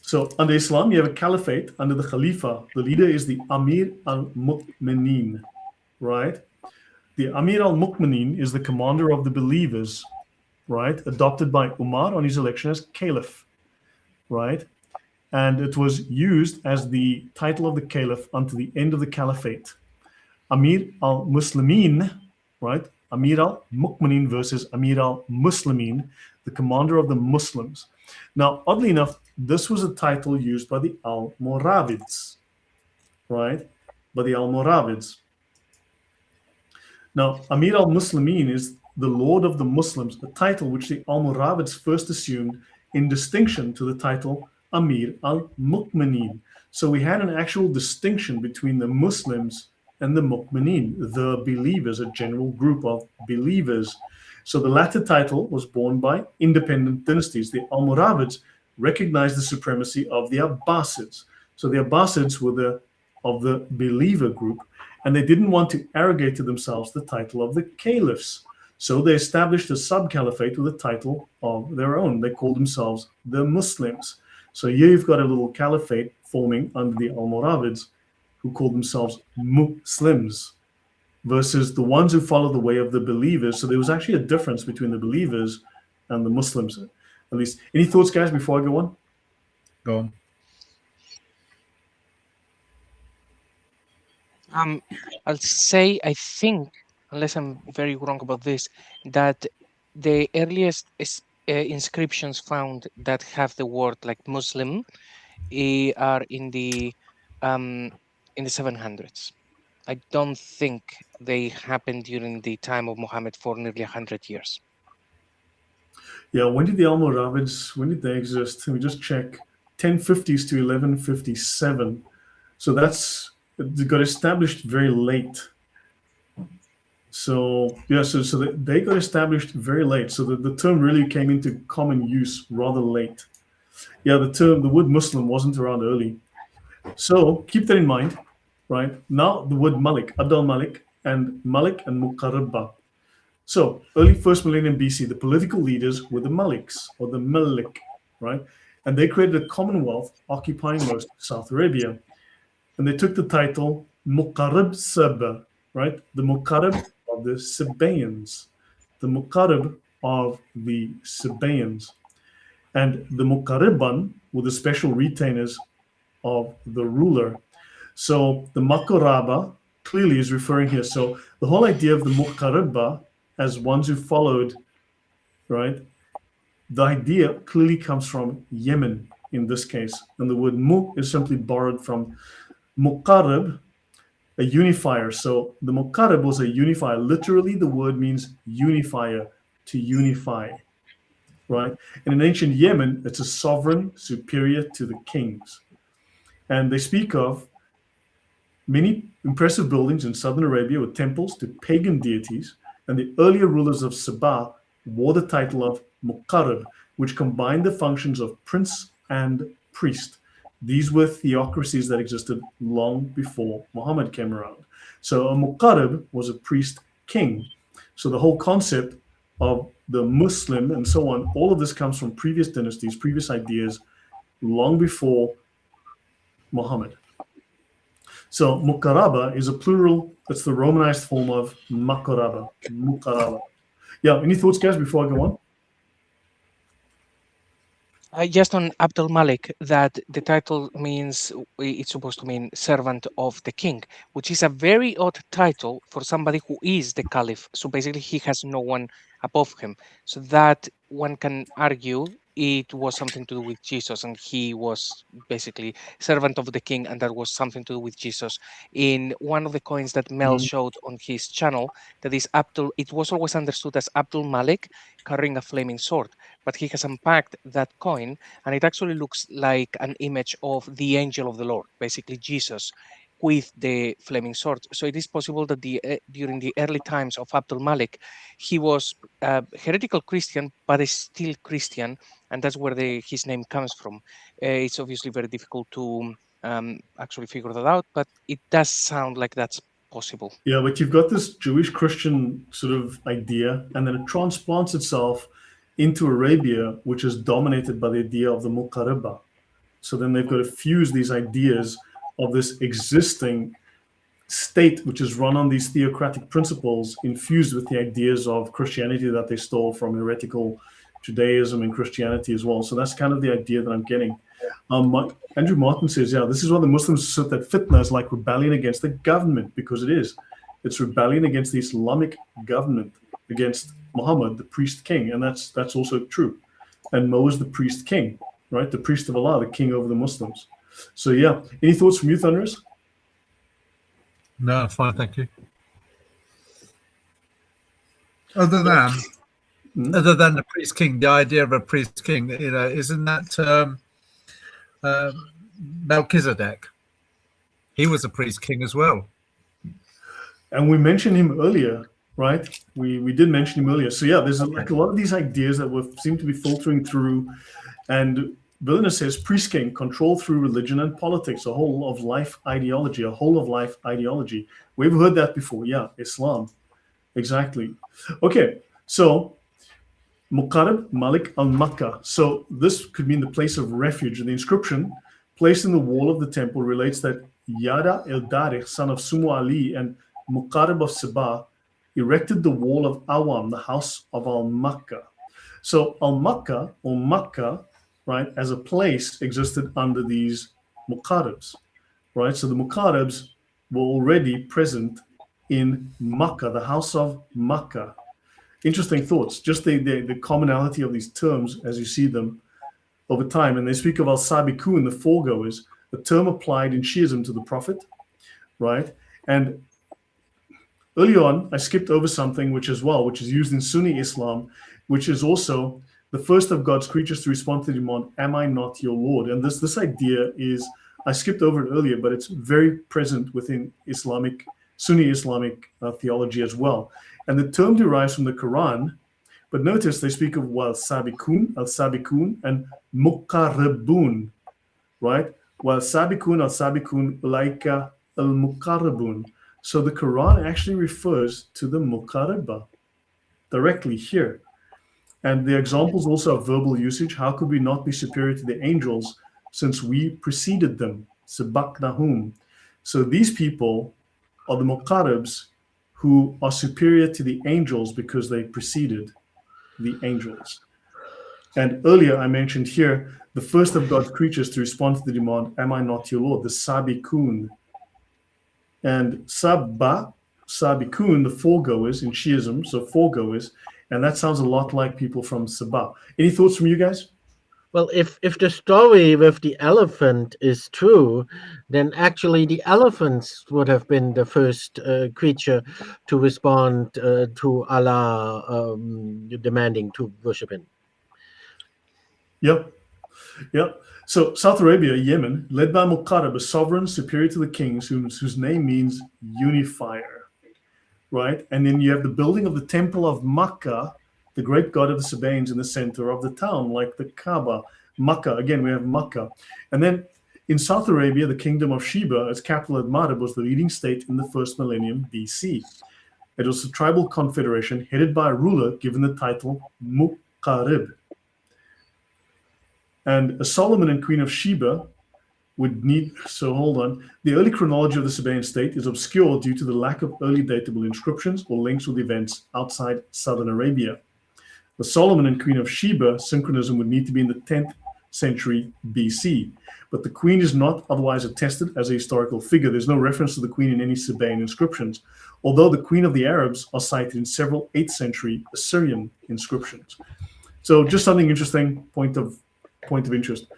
So under Islam, you have a caliphate. Under the Khalifa, the leader is the Amir al-Mu'mineen, right? The Amir al-Mu'mineen is the commander of the believers, right? Adopted by Umar on his election as caliph, right? And it was used as the title of the caliph until the end of the caliphate. Amir al-Muslimin, right? Amir al-Mu'mineen versus Amir al-Muslimin, the commander of the Muslims. Now, oddly enough, this was a title used by the Almoravids, right? By the Almoravids. Now, Amir al-Muslimin is the Lord of the Muslims, a title which the Almoravids first assumed in distinction to the title Amir al-Mu'mineen. So we had an actual distinction between the Muslims and the Mu'mineen, the believers, a general group of believers. So the latter title was borne by independent dynasties. The Almoravids recognized the supremacy of the Abbasids. So the Abbasids were of the believer group, and they didn't want to arrogate to themselves the title of the caliphs. So they established a sub-caliphate with a title of their own. They called themselves the Muslims. So here you've got a little caliphate forming under the Almoravids who called themselves Muslims versus the ones who follow the way of the believers. So there was actually a difference between the believers and the Muslims, at least. Any thoughts, guys, before I go on? Go on. I'll say, I think, unless I'm very wrong about this, that the earliest inscriptions found that have the word like Muslim are in the 700s. I don't think they happened during the time of Muhammad for nearly 100 years. Yeah, when did the Almoravids, when did they exist? Let me just check. 1050s to 1157. So it got established very late. So yeah, so they got established very late. So the term really came into common use rather late. Yeah, the word Muslim wasn't around early. So keep that in mind, right? Now the word Malik, Abdul Malik and Muqarraba. So early first millennium BC, the political leaders were the Maliks or the Malik, right? And they created a commonwealth occupying most of South Arabia. And they took the title Muqarrab Saba, right? The Muqarrab of the Sabaeans. The Muqarrab of the Sabaeans. And the Muqarriban were the special retainers of the ruler. So the Makaraba clearly is referring here. So the whole idea of the Muqarriba as ones who followed, right? The idea clearly comes from Yemen in this case. And the word mu is simply borrowed from Muqarrib, a unifier. So the Muqarrib was a unifier. Literally, the word means unifier, to unify, right? And in ancient Yemen, it's a sovereign superior to the kings. And they speak of many impressive buildings in southern Arabia with temples to pagan deities. And the earlier rulers of Sabah wore the title of Muqarrib, which combined the functions of prince and priest. These were theocracies that existed long before Muhammad came around. So a Muqarrib was a priest king. So the whole concept of the Muslim and so on, all of this comes from previous dynasties, previous ideas, long before Muhammad. So Muqarraba is a plural. It's the Romanized form of Makaraba. Muqarraba. Yeah, any thoughts, guys, before I go on? Just on Abdul Malik, that the title means, it's supposed to mean servant of the king, which is a very odd title for somebody who is the caliph. So basically, he has no one above him. So that one can argue it was something to do with Jesus, and he was basically servant of the king, and that was something to do with Jesus. In one of the coins that Mel showed on his channel, that is Abdul, it was always understood as Abdul Malik carrying a flaming sword, but he has unpacked that coin, and it actually looks like an image of the angel of the Lord, basically Jesus, with the flaming sword. So it is possible that during the early times of Abdul Malik, he was a heretical Christian, but is still Christian, and that's where his name comes from. It's obviously very difficult to actually figure that out, but it does sound like that's possible. Yeah, but you've got this Jewish Christian sort of idea, and then it transplants itself into Arabia, which is dominated by the idea of the Muqarraba. So then they've got to fuse these ideas of this existing state, which is run on these theocratic principles, infused with the ideas of Christianity that they stole from heretical Judaism and Christianity as well. So that's kind of the idea that I'm getting. Andrew Martin says, yeah, this is why the Muslims assert that fitna is like rebellion against the government, because it is. It's rebellion against the Islamic government, against Muhammad, the priest king, and that's also true. And Mo is the priest king, right? The priest of Allah, the king over the Muslims. So yeah, any thoughts from you, Thunderous? No, fine, thank you. Other than the priest king, the idea of a priest king, isn't that Melchizedek? He was a priest king as well. And we mentioned him earlier, right? We did mention him earlier. So yeah, there's like a lot of these ideas that seem to be filtering through. And Villainous says, priest king, control through religion and politics, a whole of life ideology, We've heard that before. Yeah, Islam. Exactly. Okay, so Muqarrab Malik al-Makkah. So this could mean the place of refuge. And the inscription placed in the wall of the temple relates that Yada el-Darikh, son of Sumu Ali and Muqarrab of Sabah, erected the wall of Awam, the house of al-Makkah. So al-Makkah or Makkah, right, as a place existed under these Muqarrabs, right? So the Muqarrabs were already present in Makkah, the house of Makkah. Interesting thoughts, just the commonality of these terms as you see them over time. And they speak of al-Sabiqun, the foregoers, a term applied in Shiism to the Prophet, right? And early on, I skipped over something which is used in Sunni Islam, which is also the first of God's creatures to respond to the demand, am I not your Lord? And this idea is, I skipped over it earlier, but it's very present within Sunni Islamic theology as well. And the term derives from the Quran, but notice they speak of al-Sabiqun, and Muqarrabun, right? Al-Sabiqun, ulaika al-Muqarrabun. So the Quran actually refers to the Muqarraba directly here. And the examples also of verbal usage. How could we not be superior to the angels since we preceded them? Sabaqnahum. So these people are the Muqarrabs who are superior to the angels because they preceded the angels. And earlier I mentioned here, the first of God's creatures to respond to the demand, am I not your Lord? The Sabiqun. And Sabiqun, the foregoers in Shiism, so foregoers, and that sounds a lot like people from Sabah. Any thoughts from you guys? Well, if the story with the elephant is true, then actually the elephants would have been the first creature to respond to Allah demanding to worship him. Yep. So South Arabia, Yemen, led by Muqarrab, a sovereign superior to the kings, whose name means unifier, right? And then you have the building of the temple of Makkah, the great god of the Sabaeans, in the center of the town, like the Kaaba. Makkah, again, we have Makkah. And then in South Arabia, the kingdom of Sheba, its capital at Marib, was the leading state in the first millennium BC. It was a tribal confederation headed by a ruler given the title Muqarrib. And a Solomon and Queen of Sheba would need, so hold on. The early chronology of the Sabaean state is obscure due to the lack of early datable inscriptions or links with events outside southern Arabia. The Solomon and Queen of Sheba synchronism would need to be in the 10th century BC. But the queen is not otherwise attested as a historical figure. There's no reference to the queen in any Sabaean inscriptions, although the queen of the Arabs are cited in several 8th century Assyrian inscriptions. So just something interesting, point of interest.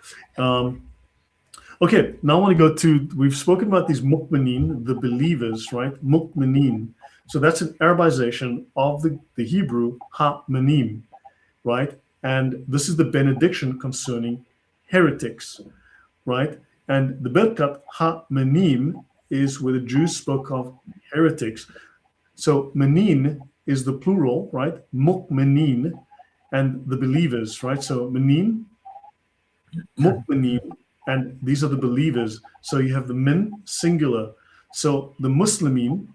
Okay, now I want to go to, we've spoken about these mu'minin, the believers, right? Mu'minin. So that's an Arabization of the Hebrew ha-manim, right? And this is the benediction concerning heretics, right? And the Birkat ha-manim is where the Jews spoke of heretics. So manin is the plural, right? Mu'minin, and the believers, right? So manin, mu'minin, and these are the believers. So you have the min, singular. So the Muslimin,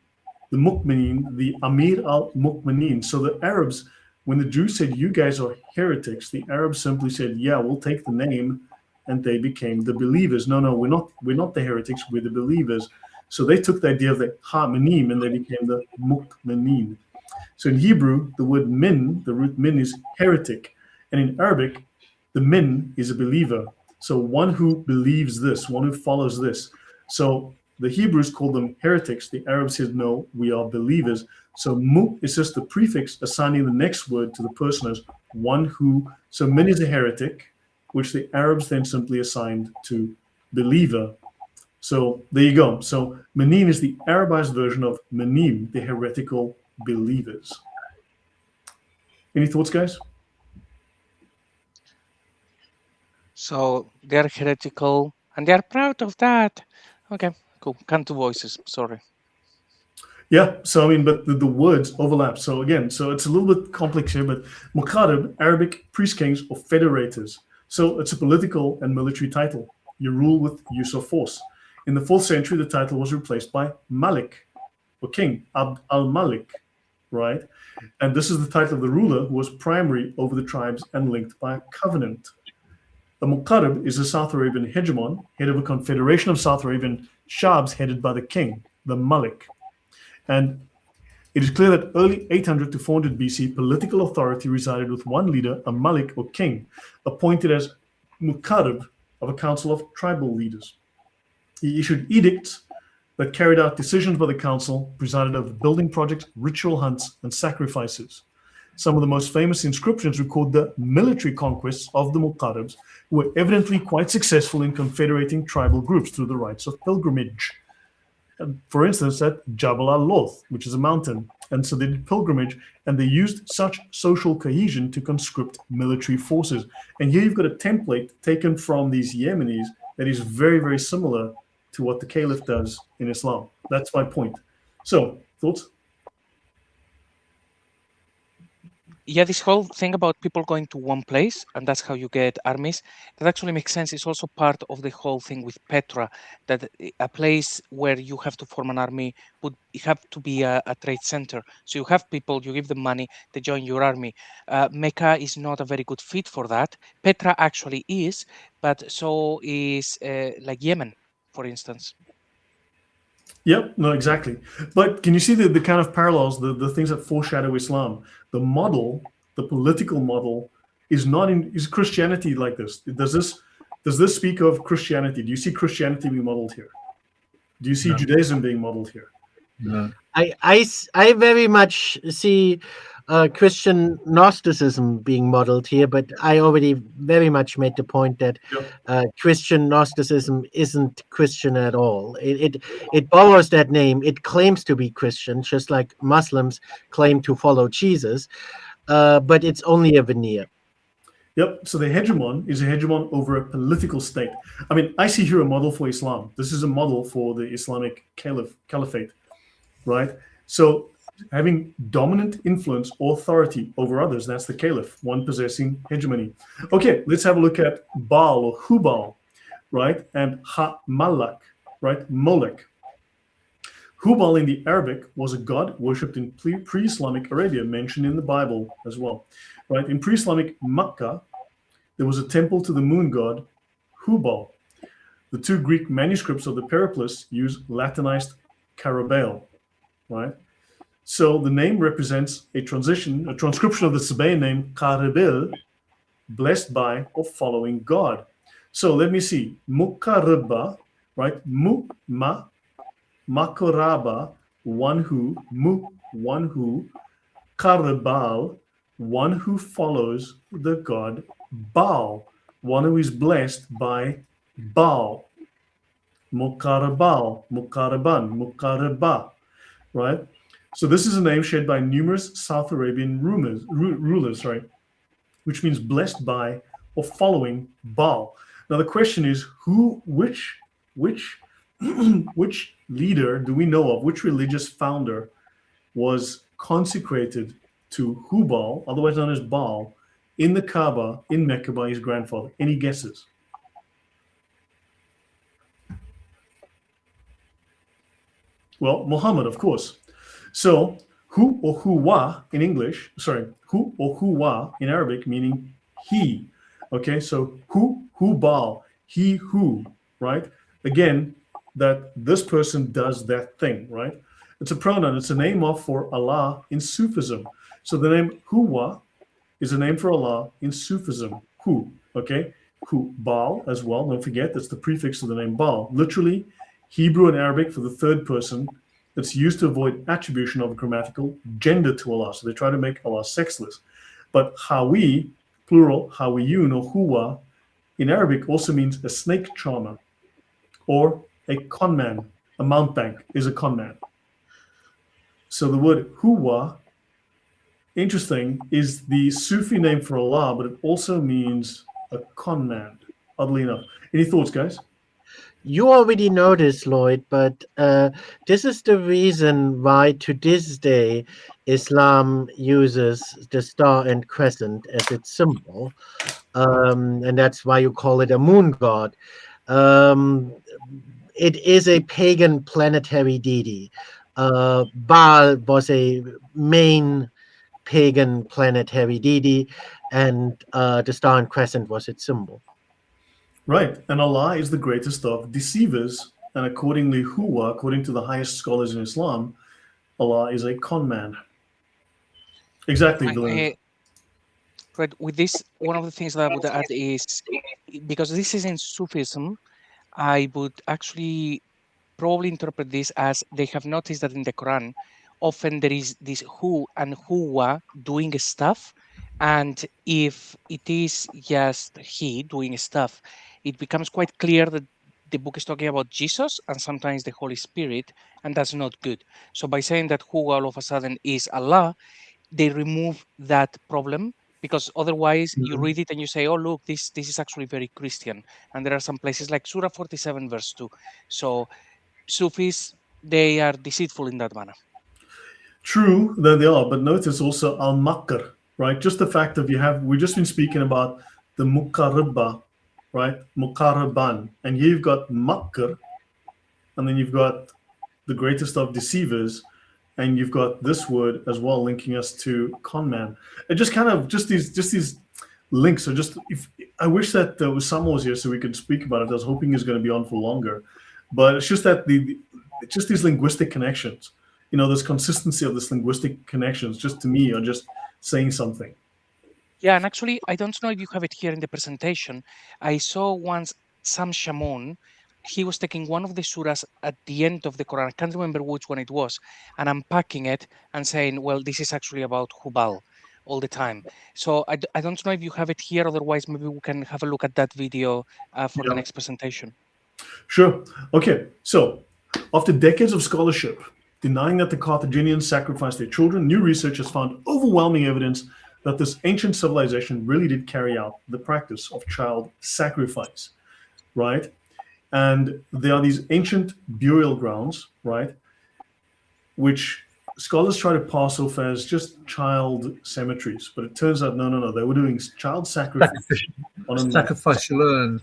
the mu'minin, the Amir al-mu'minin. So the Arabs, when the Jews said, you guys are heretics, the Arabs simply said, yeah, we'll take the name, and they became the believers. No, we're not the heretics, we're the believers. So they took the idea of the ha-manim, and they became the mu'minin. So in Hebrew, the word min, the root min, is heretic. And in Arabic, the min is a believer. So one who believes this, one who follows this. So the Hebrews called them heretics. The Arabs said, no, we are believers. So mu is just the prefix assigning the next word to the person as one who, so min is a heretic, which the Arabs then simply assigned to believer. So there you go. So manin is the Arabized version of manim, the heretical believers. Any thoughts, guys? So they're heretical and they're proud of that. Okay, cool. Can't do voices. Sorry. Yeah, so I mean, but the words overlap. So again, so it's a little bit complex here, but Muqaddam, Arabic priest kings or federators. So it's a political and military title. You rule with use of force. In the 4th century, the title was replaced by Malik, or king, Abd al-Malik, right? And this is the title of the ruler who was primary over the tribes and linked by a covenant. The Muqaddam is a South Arabian hegemon, head of a confederation of South Arabian shabs headed by the king, the Malik. And it is clear that early 800 to 400 BC, political authority resided with one leader, a Malik or king, appointed as Muqaddam of a council of tribal leaders. He issued edicts that carried out decisions by the council, presided over building projects, ritual hunts, and sacrifices. Some of the most famous inscriptions record the military conquests of the Muqaddams, who were evidently quite successful in confederating tribal groups through the rites of pilgrimage. For instance, at Jabal al-Loth, which is a mountain. And so they did pilgrimage, and they used such social cohesion to conscript military forces. And here you've got a template taken from these Yemenis that is very, very similar to what the Caliph does in Islam. That's my point. So, thoughts? Yeah, this whole thing about people going to one place, and that's how you get armies, that actually makes sense. It's also part of the whole thing with Petra, that a place where you have to form an army would have to be a trade center. So you have people, you give them money, they join your army. Mecca is not a very good fit for that. Petra actually is, but so is like Yemen, for instance. Yep, no, exactly. But can you see the kind of parallels, the things that foreshadow Islam? The model, the political model, is Christianity like this? Does this speak of Christianity? Do you see Christianity being modeled here? Do you see Judaism being modeled here? No. I very much see Christian Gnosticism being modeled here, but I already very much made the point that Christian Gnosticism isn't Christian at all. It borrows that name. It claims to be Christian, just like Muslims claim to follow Jesus, but it's only a veneer. Yep. So the hegemon is a hegemon over a political state. I mean, I see here a model for Islam. This is a model for the Islamic caliphate, right? So having dominant influence or authority over others, that's the caliph, one possessing hegemony. Okay, let's have a look at Baal or Hubal, right? And Ha-Malak, right? Molech. Hubal in the Arabic was a god worshipped in pre-Islamic Arabia, mentioned in the Bible as well, right? In pre-Islamic Makkah, there was a temple to the moon god Hubal. The two Greek manuscripts of the Periplus use Latinized Carabel, right? So the name represents a transcription of the Sabaean name Carabel, blessed by or following God. So let me see. Mukaraba, right? Makoraba, one who, one who, Karabal, one who follows the god Baal, one who is blessed by Baal. Mukarabal, Mukaraban, Mukaraba, right? So this is a name shared by numerous South Arabian rulers, right? Which means blessed by or following Baal. Now the question is, which leader do we know of, which religious founder was consecrated to Hubal, otherwise known as Baal, in the Kaaba in Mecca by his grandfather? Any guesses? Well, Muhammad, of course. So Hu or Huwa in English, Hu or Huwa in Arabic, meaning he. Okay, so Hubal, he who, right? Again, that this person does that thing, right? It's a pronoun, it's a name of for Allah in Sufism. So the name Huwa is a name for Allah in Sufism. Hu, okay? Hu, Baal as well, don't forget, that's the prefix of the name Baal. Literally, Hebrew and Arabic for the third person, that's used to avoid attribution of a grammatical gender to Allah. So they try to make Allah sexless. But Hawi, plural, Hawiyun or Huwa, in Arabic also means a snake charmer or a conman. A mountebank is a conman. So the word Huwa, interesting, is the Sufi name for Allah, but it also means a conman, oddly enough. Any thoughts, guys? You already know this, Lloyd, but this is the reason why to this day Islam uses the star and crescent as its symbol. And that's why you call it a moon god. It is a pagan planetary deity. Baal was a main pagan planetary deity, and the star and crescent was its symbol. Right, and Allah is the greatest of deceivers, and accordingly, Huwa, according to the highest scholars in Islam, Allah is a conman. Exactly, Dylan. Right, with this, one of the things that I would add is, because this is in Sufism, I would actually probably interpret this as they have noticed that in the Quran, often there is this Hu and Huwa doing stuff, and if it is just he doing stuff, it becomes quite clear that the book is talking about Jesus and sometimes the Holy Spirit, and that's not good. So by saying that Huwa all of a sudden is Allah, they remove that problem, because otherwise you read it and you say, oh, look, this is actually very Christian. And there are some places like Surah 47 verse 2. So Sufis, they are deceitful in that manner. True that they are, but notice also al-makr, right? Just the fact of we've just been speaking about the muqarraba, right? Muqarraban. And here you've got makr, and then you've got the greatest of deceivers, and you've got this word as well linking us to conman. It just kind of just these links are just. I wish that Osama was here so we could speak about it. I was hoping he's going to be on for longer, but it's just that it's just these linguistic connections. You know, this consistency of this linguistic connections, just to me, are just saying something. Yeah, and actually, I don't know if you have it here in the presentation. I saw once Sam Shamoun. He was taking one of the surahs at the end of the Quran. I can't remember which one it was, and unpacking it and saying, well, this is actually about Hubal all the time. So I don't know if you have it here. Otherwise, maybe we can have a look at that video for the next presentation. Sure. Okay. So after decades of scholarship denying that the Carthaginians sacrificed their children, new research has found overwhelming evidence that this ancient civilization really did carry out the practice of child sacrifice, right? And there are these ancient burial grounds, right, which scholars try to pass off as just child cemeteries, but it turns out no, they were doing child sacrifice on a sacrificial urns.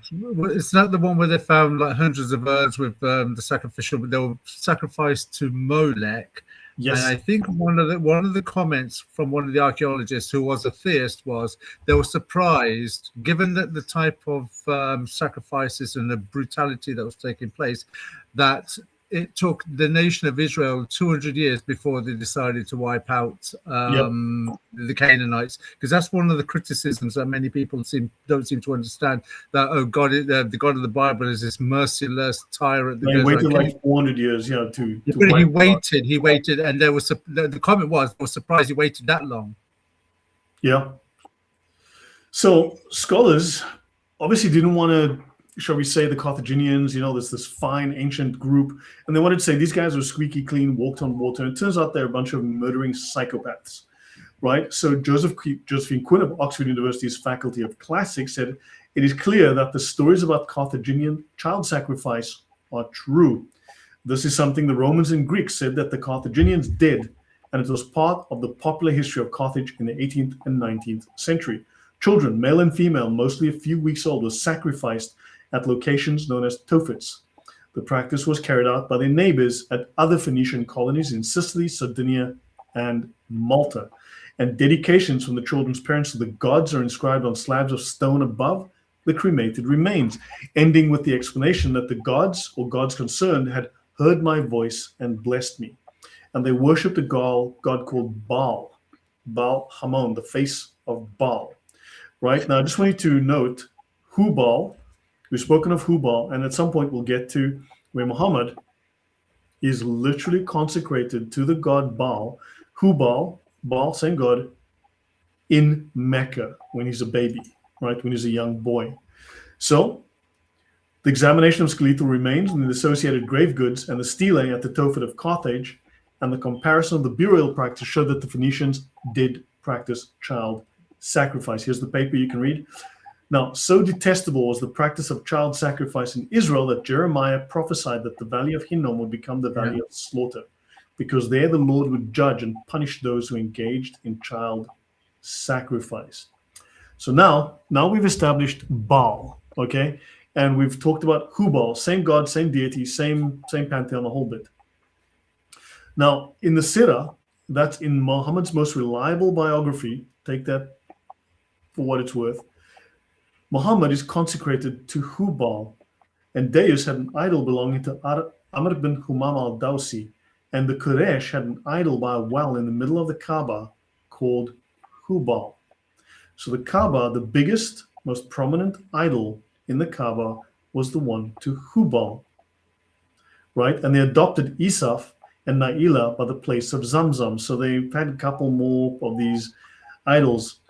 It's not the one where they found like hundreds of urns with the sacrificial, but they were sacrificed to Molech. Yes. And I think one of the comments from one of the archaeologists who was a theist was they were surprised, given that the type of sacrifices and the brutality that was taking place, that it took the nation of Israel 200 years before they decided to wipe out the Canaanites, because that's one of the criticisms that many people don't seem to understand, that God, the God of the Bible is this merciless tyrant. They waited like 400 years, to but he waited, and there was the comment was, I was surprised he waited that long. Yeah. So scholars obviously didn't want to, shall we say, the Carthaginians, there's this fine ancient group, and they wanted to say these guys were squeaky clean, walked on water. And it turns out they're a bunch of murdering psychopaths, right? So Josephine Quinn of Oxford University's Faculty of Classics said, it is clear that the stories about Carthaginian child sacrifice are true. This is something the Romans and Greeks said that the Carthaginians did, and it was part of the popular history of Carthage in the 18th and 19th century. Children, male and female, mostly a few weeks old, were sacrificed at locations known as tofits. The practice was carried out by their neighbors at other Phoenician colonies in Sicily, Sardinia, and Malta. And dedications from the children's parents to the gods are inscribed on slabs of stone above the cremated remains, ending with the explanation that the gods, or gods concerned, had heard my voice and blessed me. And they worshipped a god called Baal, Baal Hamon, the face of Baal. Right? Now, I just want you to note Hubal. We've spoken of Hubal, and at some point we'll get to where Muhammad is literally consecrated to the god Baal. Hubal, Baal, same god, in Mecca when he's a baby, right? When he's a young boy. So, the examination of skeletal remains and the associated grave goods and the stele at the Tophet of Carthage and the comparison of the burial practice showed that the Phoenicians did practice child sacrifice. Here's the paper you can read. Now, so detestable was the practice of child sacrifice in Israel that Jeremiah prophesied that the valley of Hinnom would become the valley of slaughter, because there the Lord would judge and punish those who engaged in child sacrifice. So now we've established Baal, okay? And we've talked about Hubal, same god, same deity, same pantheon, the whole bit. Now, in the Sirah, that's in Muhammad's most reliable biography, take that for what it's worth, Muhammad is consecrated to Hubal, and Deus had an idol belonging to Amr bin Humam al-Dawsi, and the Quraysh had an idol by a well in the middle of the Kaaba called Hubal. So the Kaaba, the biggest, most prominent idol in the Kaaba, was the one to Hubal, right? And they adopted Isaf and Naila by the place of Zamzam. So they've had a couple more of these idols.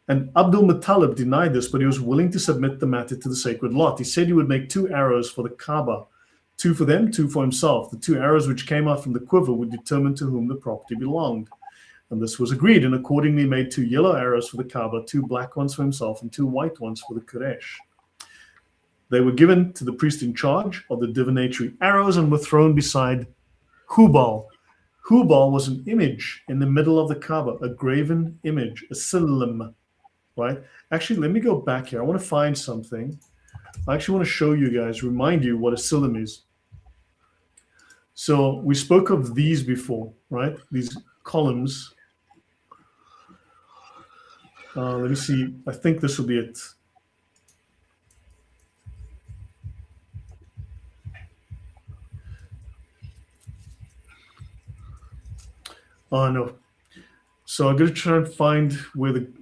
And Abdul Muttalib denied this, but he was willing to submit the matter to the sacred lot. He said he would make 2 arrows for the Kaaba, 2 for them, 2 for himself. The 2 arrows which came out from the quiver would determine to whom the property belonged. And this was agreed, and accordingly made 2 yellow arrows for the Kaaba, 2 black ones for himself, and 2 white ones for the Quraysh. They were given to the priest in charge of the divinatory arrows and were thrown beside Hubal. Hubal was an image in the middle of the Kaaba, a graven image, a silim, right? Actually, let me go back here. I want to find something. I actually want to show you guys, remind you what a silim is. So we spoke of these before, right? These columns. Let me see. I think this will be it. Oh, no. So I'm going to try and find where the...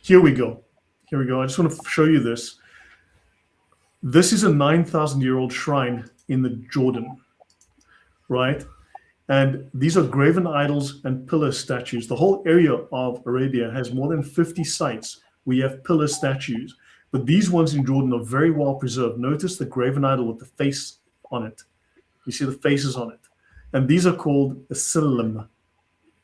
Here we go. Here we go. I just want to show you this. This is a 9,000-year-old shrine in the Jordan, right? And these are graven idols and pillar statues. The whole area of Arabia has more than 50 sites where you have pillar statues. But these ones in Jordan are very well preserved. Notice the graven idol with the face on it. You see the faces on it. And these are called a silim,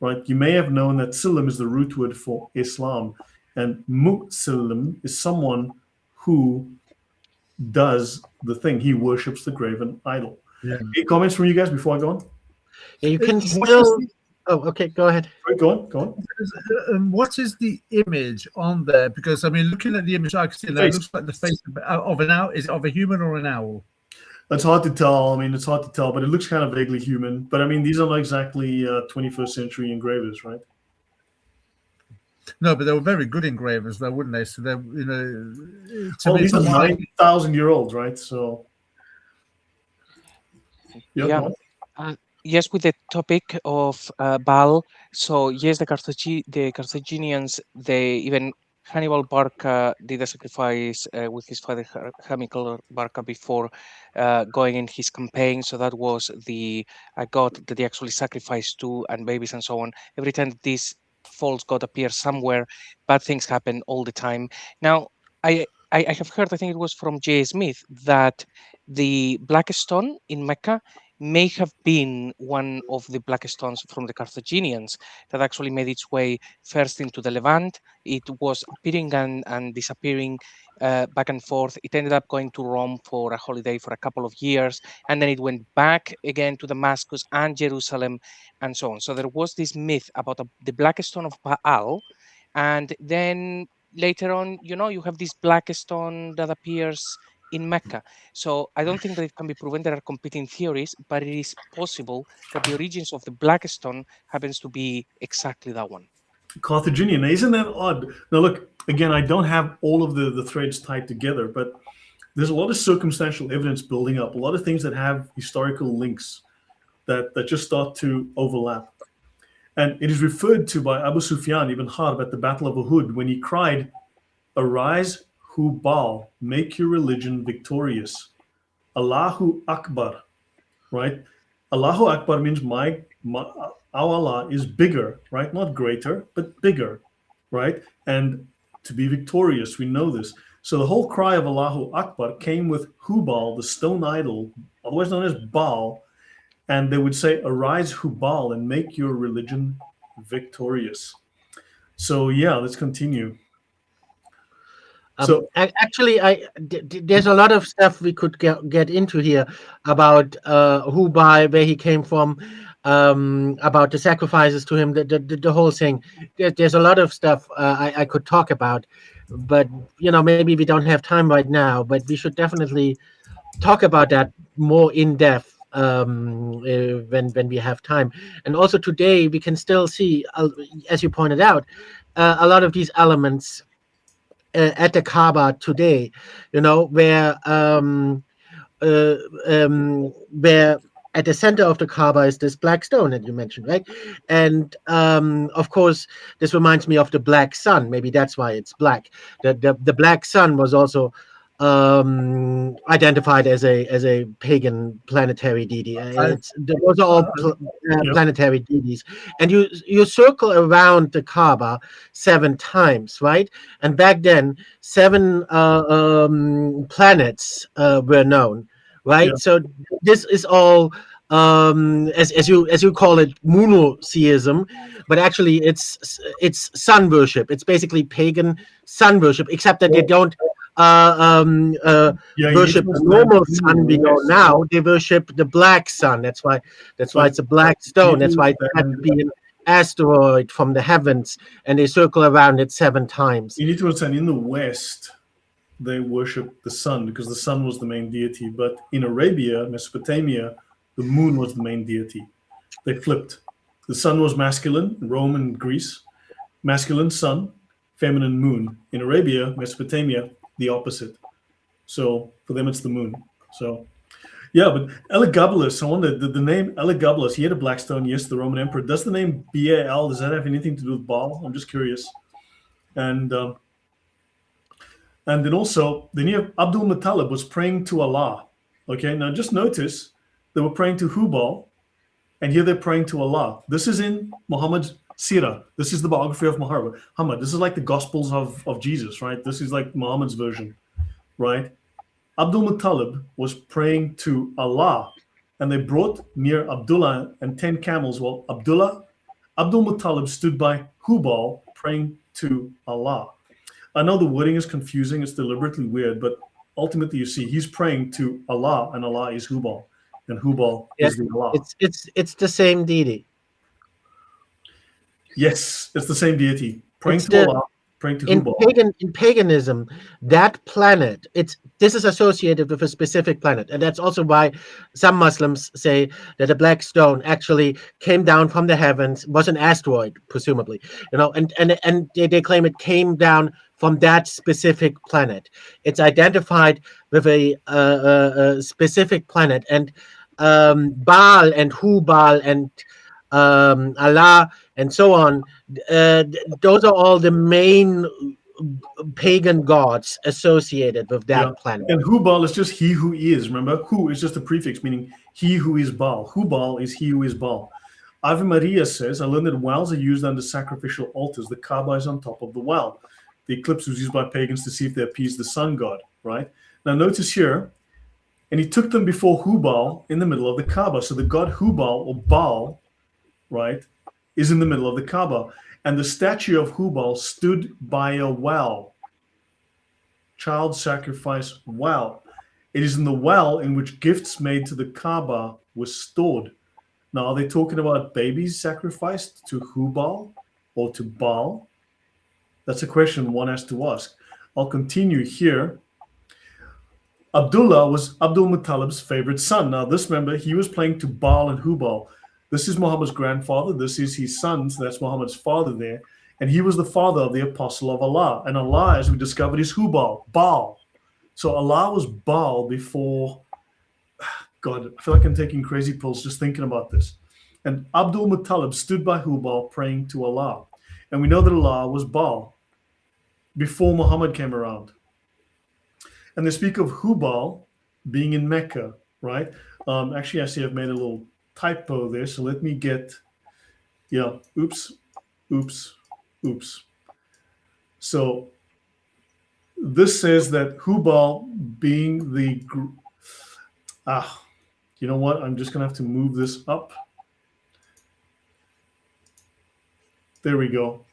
right? You may have known that silim is the root word for Islam. And Muslim is someone who does the thing. He worships the graven idol. Yeah. Any comments from you guys before I go on? Yeah, you can still... Oh, okay, go ahead. Go on. What is the image on there? Because, I mean, looking at the image I can see there, it looks like the face of an owl. Is it of a human or an owl? It's hard to tell. I mean, it's hard to tell, but it looks kind of vaguely human. But, I mean, these are not exactly 21st century engravers, right? No, but they were very good engravers, though, wouldn't they? So they're, you know, these are 9,000-year-olds, right? So Yeah. Yes, with the topic of Baal. So yes, the Carthaginians, they even Hannibal Barca did a sacrifice with his father Hannibal Barca before going in his campaign. So that was the god that they actually sacrificed to, and babies and so on. Every time that this false god appears somewhere, bad things happen all the time. Now, I have heard, I think it was from J. Smith, that the black stone in Mecca may have been one of the black stones from the Carthaginians that actually made its way first into the Levant. It was appearing and disappearing back and forth. It ended up going to Rome for a holiday for a couple of years, and then it went back again to Damascus and Jerusalem and so on. So there was this myth about the black stone of Baal, and then later on, you have this black stone that appears in Mecca. So I don't think that it can be proven. There are competing theories, but it is possible that the origins of the black stone happens to be exactly that one. Carthaginian, isn't that odd? Now look, again, I don't have all of the threads tied together, but there's a lot of circumstantial evidence building up, a lot of things that have historical links that just start to overlap. And it is referred to by Abu Sufyan ibn Harb at the Battle of Uhud when he cried, "Arise, Hubal, make your religion victorious. Allahu Akbar," right? Allahu Akbar means our Allah is bigger, right? Not greater, but bigger, right? And to be victorious, we know this. So the whole cry of Allahu Akbar came with Hubal, the stone idol, otherwise known as Baal, and they would say, "Arise, Hubal, and make your religion victorious." So yeah, let's continue. So actually, there's a lot of stuff we could get into here about Hubal, where he came from, about the sacrifices to him, the whole thing. There's a lot of stuff I could talk about, but maybe we don't have time right now. But we should definitely talk about that more in depth when we have time. And also today we can still see, as you pointed out, a lot of these elements at the Kaaba today, where at the center of the Kaaba is this black stone that you mentioned, right? And of course, this reminds me of the black sun. Maybe that's why it's black. The black sun was also identified as a pagan planetary deity. Those are all planetary deities, and you circle around the Kaaba 7 times, right? And back then, 7 planets were known, right? Yeah. So this is all as you call it, MOONoTheism, but actually it's sun worship. It's basically pagan sun worship, except that they don't worship the normal sun we know now. They worship the black sun. That's why it's a black stone. That's why it had to be an asteroid from the heavens, and they circle around it 7 times. You need to understand, in the West, they worship the sun because the sun was the main deity. But in Arabia, Mesopotamia, the moon was the main deity. They flipped. The sun was masculine, Rome and Greece, masculine sun, feminine moon. In Arabia, Mesopotamia, the opposite. So for them, it's the moon. So yeah, but Elagabalus, I wonder, the name Elagabalus, he had a black stone, yes, the Roman emperor. Does the name Baal, does that have anything to do with Baal? I'm just curious. And then also, then you have Abdul Muttalib was praying to Allah. Okay, now just notice they were praying to Hubal, and here they're praying to Allah. This is in Muhammad's Sirah. This is the biography of Muhammad. This is like the Gospels of Jesus, right? This is like Muhammad's version, right? Abdul Muttalib was praying to Allah, and they brought near Abdullah and 10 camels. Well, Abdul Muttalib stood by Hubal praying to Allah. I know the wording is confusing, it's deliberately weird, but ultimately you see he's praying to Allah, and Allah is Hubal, and Hubal is the Allah. It's the same deity. Yes, it's the same deity. Praying to Allah, praying to Hubal. In paganism, that planet, this is associated with a specific planet, and that's also why some Muslims say that a black stone actually came down from the heavens, was an asteroid, presumably, and they claim it came down from that specific planet. It's identified with a specific planet, and Baal and Hubal and Allah and so on. Those are all the main pagan gods associated with that Yeah. planet. And Hubal is just he who is. Remember, Hu is just a prefix meaning he who is Baal. Hubal is he who is Baal. Ave Maria says, I learned that wells are used under sacrificial altars. The Kaaba is on top of the well. The eclipse was used by pagans to see if they appeased the sun god, right? Now notice here, and he took them before Hubal in the middle of the Kaaba. So the god Hubal or Baal, right, is in the middle of the Kaaba. And the statue of Hubal stood by a well. Child sacrifice well. It is in the well in which gifts made to the Kaaba were stored. Now, are they talking about babies sacrificed to Hubal or to Baal? That's a question one has to ask. I'll continue here. Abdullah was Abdul Muttalib's favorite son. Now, this, remember, he was playing to Baal and Hubal. This is Muhammad's grandfather. This is his son. So that's Muhammad's father there. And he was the father of the apostle of Allah. And Allah, as we discovered, is Hubal, Baal. So Allah was Baal before... God, I feel like I'm taking crazy pills just thinking about this. And Abdul Muttalib stood by Hubal praying to Allah. And we know that Allah was Baal before Muhammad came around. And they speak of Hubal being in Mecca, right? Actually, I see I've made a little typo there. So let me get, oops. So this says that Hubal being the... you know what? I'm just going to have to move this up. There we go.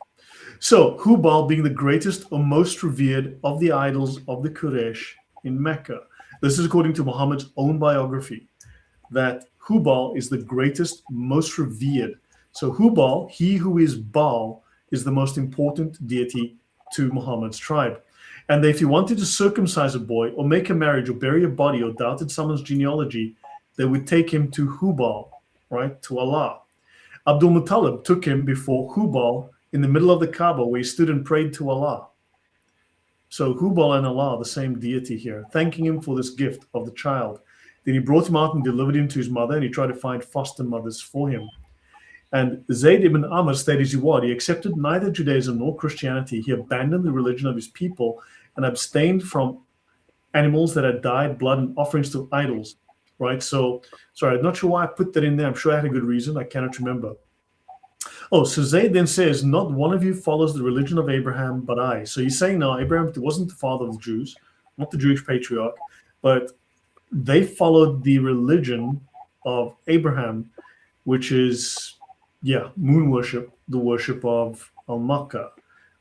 So Hubal being the greatest or most revered of the idols of the Quraysh in Mecca. This is according to Muhammad's own biography, that Hubal is the greatest, most revered. So Hubal, he who is Baal, is the most important deity to Muhammad's tribe. And if you wanted to circumcise a boy or make a marriage or bury a body or doubted someone's genealogy, they would take him to Hubal, right, to Allah. Abdul Muttalib took him before Hubal in the middle of the Kaaba where he stood and prayed to Allah. So Hubal and Allah are the same deity here, thanking him for this gift of the child. Then he brought him out and delivered him to his mother, and he tried to find foster mothers for him. And Zayd ibn Amr stayed as he was. He accepted neither Judaism nor Christianity. He abandoned the religion of his people and abstained from animals that had died, blood, and offerings to idols. Right? So, sorry, I'm not sure why I put that in there. I'm sure I had a good reason. I cannot remember. Oh, so Zayd then says, not one of you follows the religion of Abraham, but I. So he's saying now, Abraham wasn't the father of the Jews, not the Jewish patriarch, but they followed the religion of Abraham, which is, moon worship, the worship of Al-Makkah,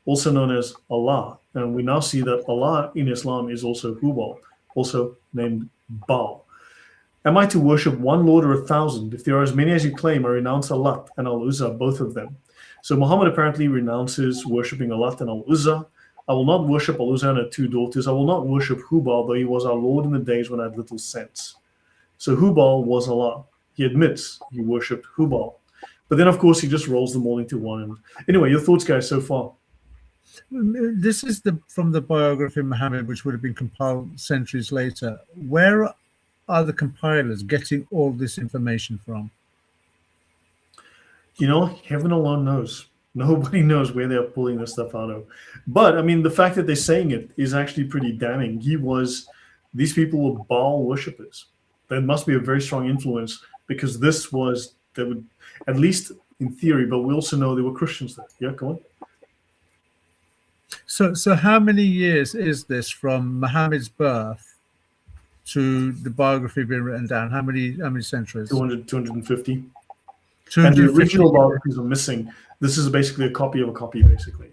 also known as Allah. And we now see that Allah in Islam is also Hubal, also named Baal. Am I to worship one Lord or 1,000? If there are as many as you claim, I renounce Allat and Al-Uzza, both of them. So Muhammad apparently renounces worshipping Allat and Al-Uzza. I will not worship Al-Uzza and her 2 daughters. I will not worship Hubal, though he was our Lord in the days when I had little sense. So Hubal was Allah. He admits he worshipped Hubal. But then, of course, he just rolls them all into one. And anyway, your thoughts, guys, so far? This is from the biography of Muhammad, which would have been compiled centuries later. Where are the compilers getting all this information from? Heaven alone knows. Nobody knows where they're pulling this stuff out of. But, I mean, the fact that they're saying it is actually pretty damning. These people were Baal worshippers. There must be a very strong influence because they would, at least in theory, but we also know there were Christians there. Yeah, go on. So how many years is this from Muhammad's birth to the biography being written down? How many centuries? 250. And the original biographies are missing. This is basically a copy of a copy, basically.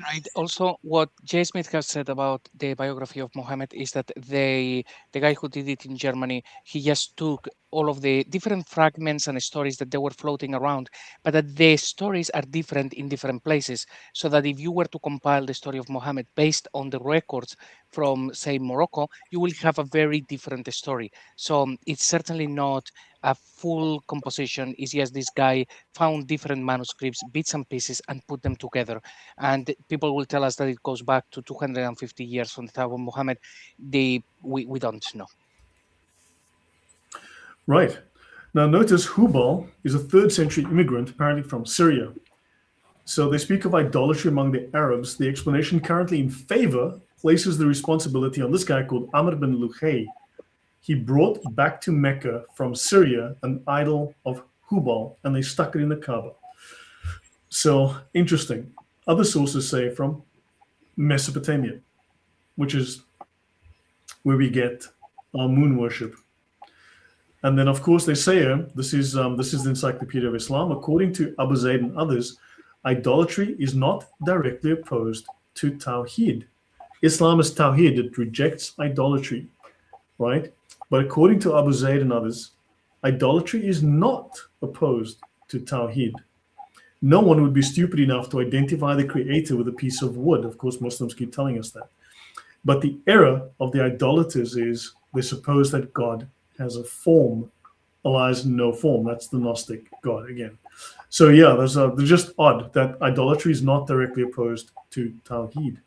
Right. Also, what Jay Smith has said about the biography of Muhammad is that the guy who did it in Germany, he just took all of the different fragments and stories that they were floating around, but that the stories are different in different places. So that if you were to compile the story of Muhammad based on the records from, say, Morocco, you will have a very different story. So it's certainly not a full composition. It's just this guy found different manuscripts, bits and pieces, and put them together. And people will tell us that it goes back to 250 years from the time of Muhammad. We don't know. Right. Now notice Hubal is a 3rd century immigrant, apparently from Syria. So they speak of idolatry among the Arabs. The explanation currently in favor places the responsibility on this guy called Amr bin Luhay. He brought back to Mecca from Syria an idol of Hubal, and they stuck it in the Kaaba. So interesting. Other sources say from Mesopotamia, which is where we get our moon worship. And then, of course, they say this is the Encyclopedia of Islam. According to Abu Zayd and others, idolatry is not directly opposed to Tawheed. Islam is Tawheed; it rejects idolatry, right? But according to Abu Zayd and others, idolatry is not opposed to Tawheed. No one would be stupid enough to identify the creator with a piece of wood. Of course, Muslims keep telling us that. But the error of the idolaters is they suppose that God has a form. Allah has no form. That's the Gnostic God again. So yeah, they're just odd that idolatry is not directly opposed to Tawheed.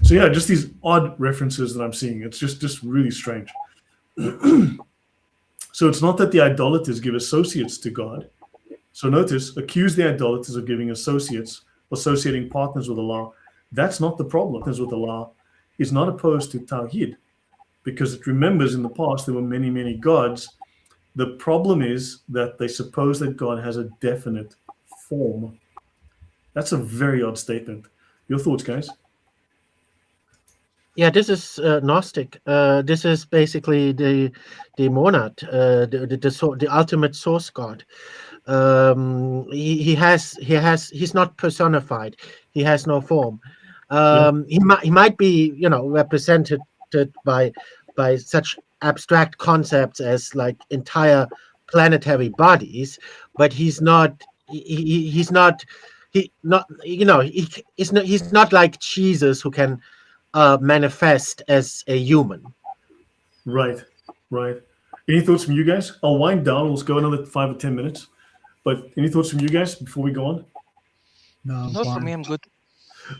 So yeah, just these odd references that I'm seeing. It's just really strange. So it's not that the idolaters give associates to God. So notice, accuse the idolaters of giving associating partners with Allah. That's not the problem. Partners with Allah is not opposed to Tawheed, because it remembers in the past there were many, many gods. The problem is that they suppose that God has a definite form. That's a very odd statement. Your thoughts, guys? Yeah, this is Gnostic. This is basically the monad, the ultimate source God. He's not personified. He has no form. He might be, represented by such abstract concepts as like entire planetary bodies, but he's not like Jesus, who can manifest as a human. Right. Any thoughts from you guys? I'll wind down. Let's go another 5 or 10 minutes. But any thoughts from you guys before we go on? No, Not for me, I'm good.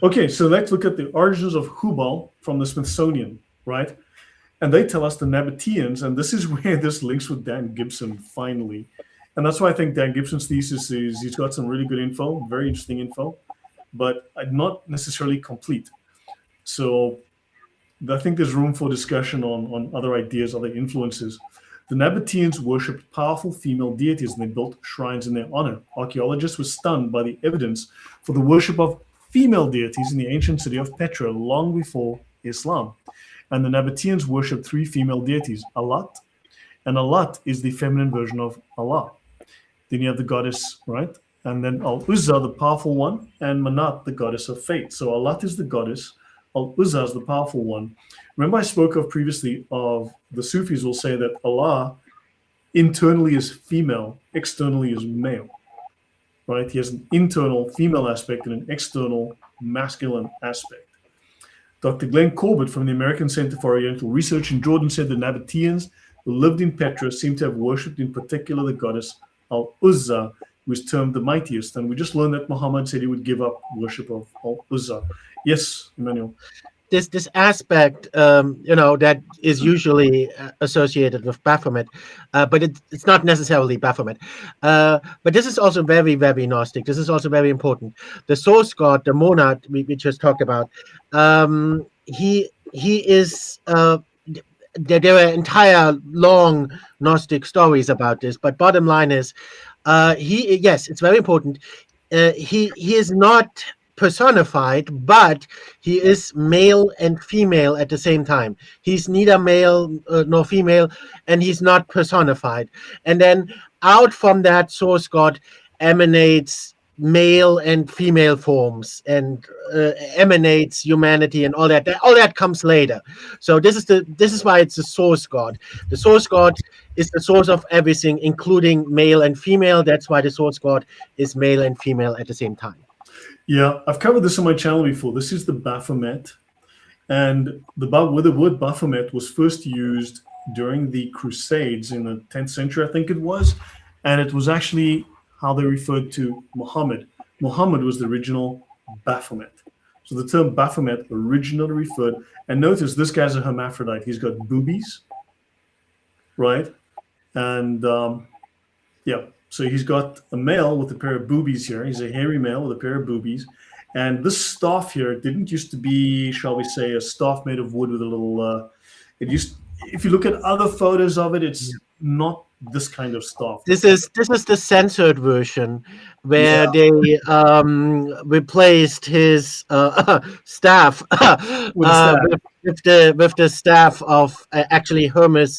Okay, so let's look at the origins of Hubal from the Smithsonian, right? And they tell us the Nabateans, and this is where this links with Dan Gibson finally. And that's why I think Dan Gibson's thesis is he's got some really good info, very interesting info, but not necessarily complete. So I think there's room for discussion on other ideas, other influences. The Nabateans worshipped powerful female deities, and they built shrines in their honor. Archaeologists were stunned by the evidence for the worship of female deities in the ancient city of Petra long before Islam. And the Nabateans worshipped 3 female deities, Alat, and Alat is the feminine version of Allah. Then you have the goddess, right? And then Al-Uzza, the powerful one, and Manat, the goddess of fate. So Alat is the goddess, Al-Uzza is the powerful one. Remember I spoke of previously of the Sufis will say that Allah internally is female, externally is male, right? He has an internal female aspect and an external masculine aspect. Dr. Glenn Corbett from the American Center for Oriental Research in Jordan said the Nabateans who lived in Petra seem to have worshipped in particular the goddess Al-Uzza, who is termed the mightiest. And we just learned that Muhammad said he would give up worship of Al-Uzza. Yes, Emmanuel. This aspect, that is usually associated with Baphomet, but it's not necessarily Baphomet. But this is also very, very Gnostic. This is also very important. The source god, the monad we just talked about, he is. There are entire long Gnostic stories about this. But bottom line is, it's very important. He is not personified, but he is male and female at the same time. He's neither male nor female, and he's not personified. And then out from that source god emanates male and female forms, and emanates humanity and all that. All that comes later. So this is why it's the source god. The source god is the source of everything, including male and female. That's why the source god is male and female at the same time. Yeah, I've covered this on my channel before. This is the Baphomet, and the word Baphomet was first used during the Crusades in the 10th century, I think it was, and it was actually how they referred to Muhammad. Muhammad was the original Baphomet. So the term Baphomet originally referred, and notice this guy's a hermaphrodite. He's got boobies, right? And yeah, so he's got a male with a pair of boobies here. He's a hairy male with a pair of boobies. And this staff here didn't used to be, shall we say, a staff made of wood with a little, it used, if you look at other photos of it, it's not this kind of staff. This is the censored version where they replaced his staff with the staff of actually Hermes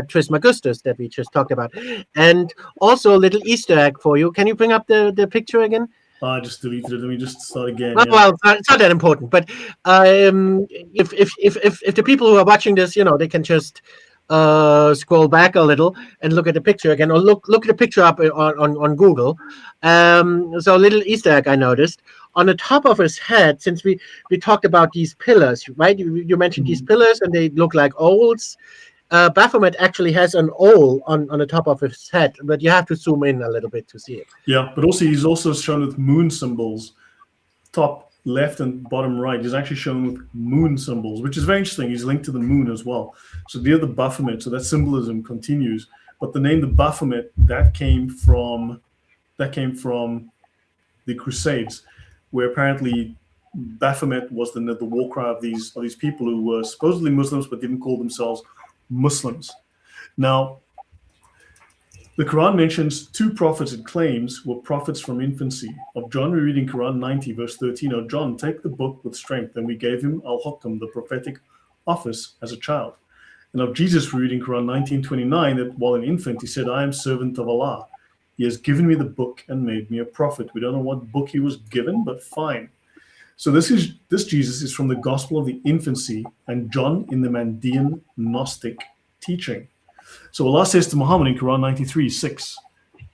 Trismegistus that we just talked about. And also a little Easter egg for you. Can you bring up the picture again? I just deleted it. Let me just start again. Well, it's not that important. But if the people who are watching this, they can just scroll back a little and look at the picture again, or look at the picture up on Google. So a little Easter egg I noticed on the top of his head, since we talked about these pillars, right? You mentioned these pillars and they look like owls. Baphomet actually has an owl on the top of his head, but you have to zoom in a little bit to see it. Yeah, but also he's also shown with moon symbols, top left and bottom right. He's actually shown with moon symbols, which is very interesting. He's linked to the moon as well. So near the Baphomet, so that symbolism continues. But the name the Baphomet that came from the Crusades, where apparently Baphomet was the war cry of these people who were supposedly Muslims but didn't call themselves Muslims. Now, the Quran mentions two prophets it claims were prophets from infancy. Of John, we read in Quran 90, verse 13, "O John, take the book with strength, and we gave him al-Hukm, the prophetic office, as a child." And of Jesus, we read in Quran 19:29 that while an infant, he said, "I am servant of Allah. He has given me the book and made me a prophet." We don't know what book he was given, but fine. So this Jesus is from the gospel of the infancy, and John in the Mandean Gnostic teaching. So Allah says to Muhammad in Quran 93:6,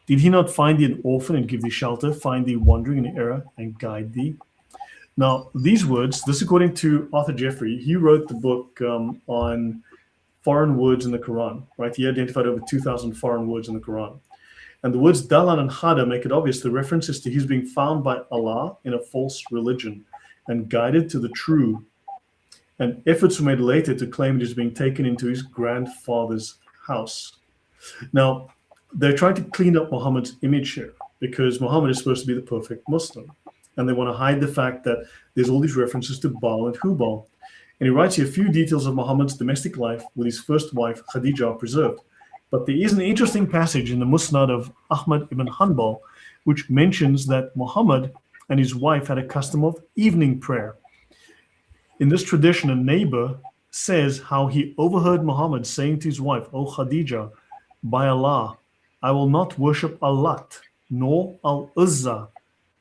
"Did he not find thee an orphan and give thee shelter, find thee wandering in error and guide thee?" Now, these words, this according to Arthur Jeffrey, he wrote the book on foreign words in the Quran, right? He identified over 2,000 foreign words in the Quran. And the words Dalan and Hada make it obvious the reference is to his being found by Allah in a false religion and guided to the true. And efforts were made later to claim it is being taken into his grandfather's house. Now, they're trying to clean up Muhammad's image here because Muhammad is supposed to be the perfect Muslim. And they want to hide the fact that there's all these references to Baal and Hubal. And he writes here a few details of Muhammad's domestic life with his first wife, Khadija, are preserved. But there is an interesting passage in the Musnad of Ahmad ibn Hanbal, which mentions that Muhammad and his wife had a custom of evening prayer. In this tradition, a neighbor says how he overheard Muhammad saying to his wife, "O Khadija, by Allah, I will not worship Allat, nor Al-Uzza.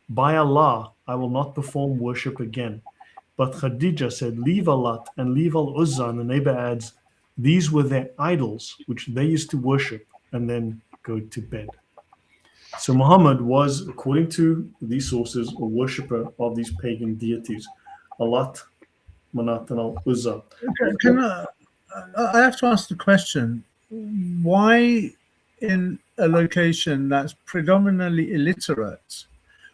By Allah, I will not perform worship again." But Khadija said, "Leave Allat and leave Al-Uzza," and the neighbor adds, "These were their idols, which they used to worship and then go to bed." So Muhammad was, according to these sources, a worshipper of these pagan deities, Allat, Manat, and Al-Uzza. I have to ask the question, why in a location that's predominantly illiterate,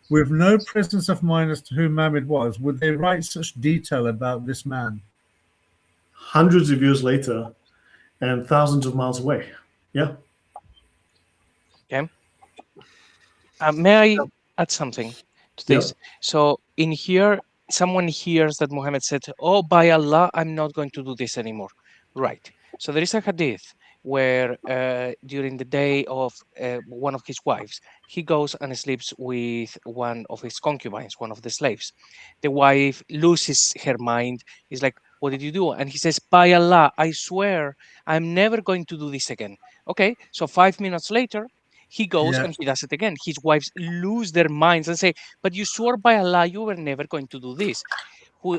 with no presence of mind as to who Muhammad was, would they write such detail about this man? Hundreds of years later and thousands of miles away. Yeah. Okay. May I add something to this? Yeah. So in here, someone hears that Muhammad said, "Oh, by Allah, I'm not going to do this anymore." Right. So there is a hadith where during the day of one of his wives, he goes and sleeps with one of his concubines, one of the slaves. The wife loses her mind. He's like, "What did you do?" And he says, "By Allah, I swear I'm never going to do this again." Okay, so 5 minutes later, he goes and he does it again. His wives lose their minds and say, "But you swore by Allah you were never going to do this."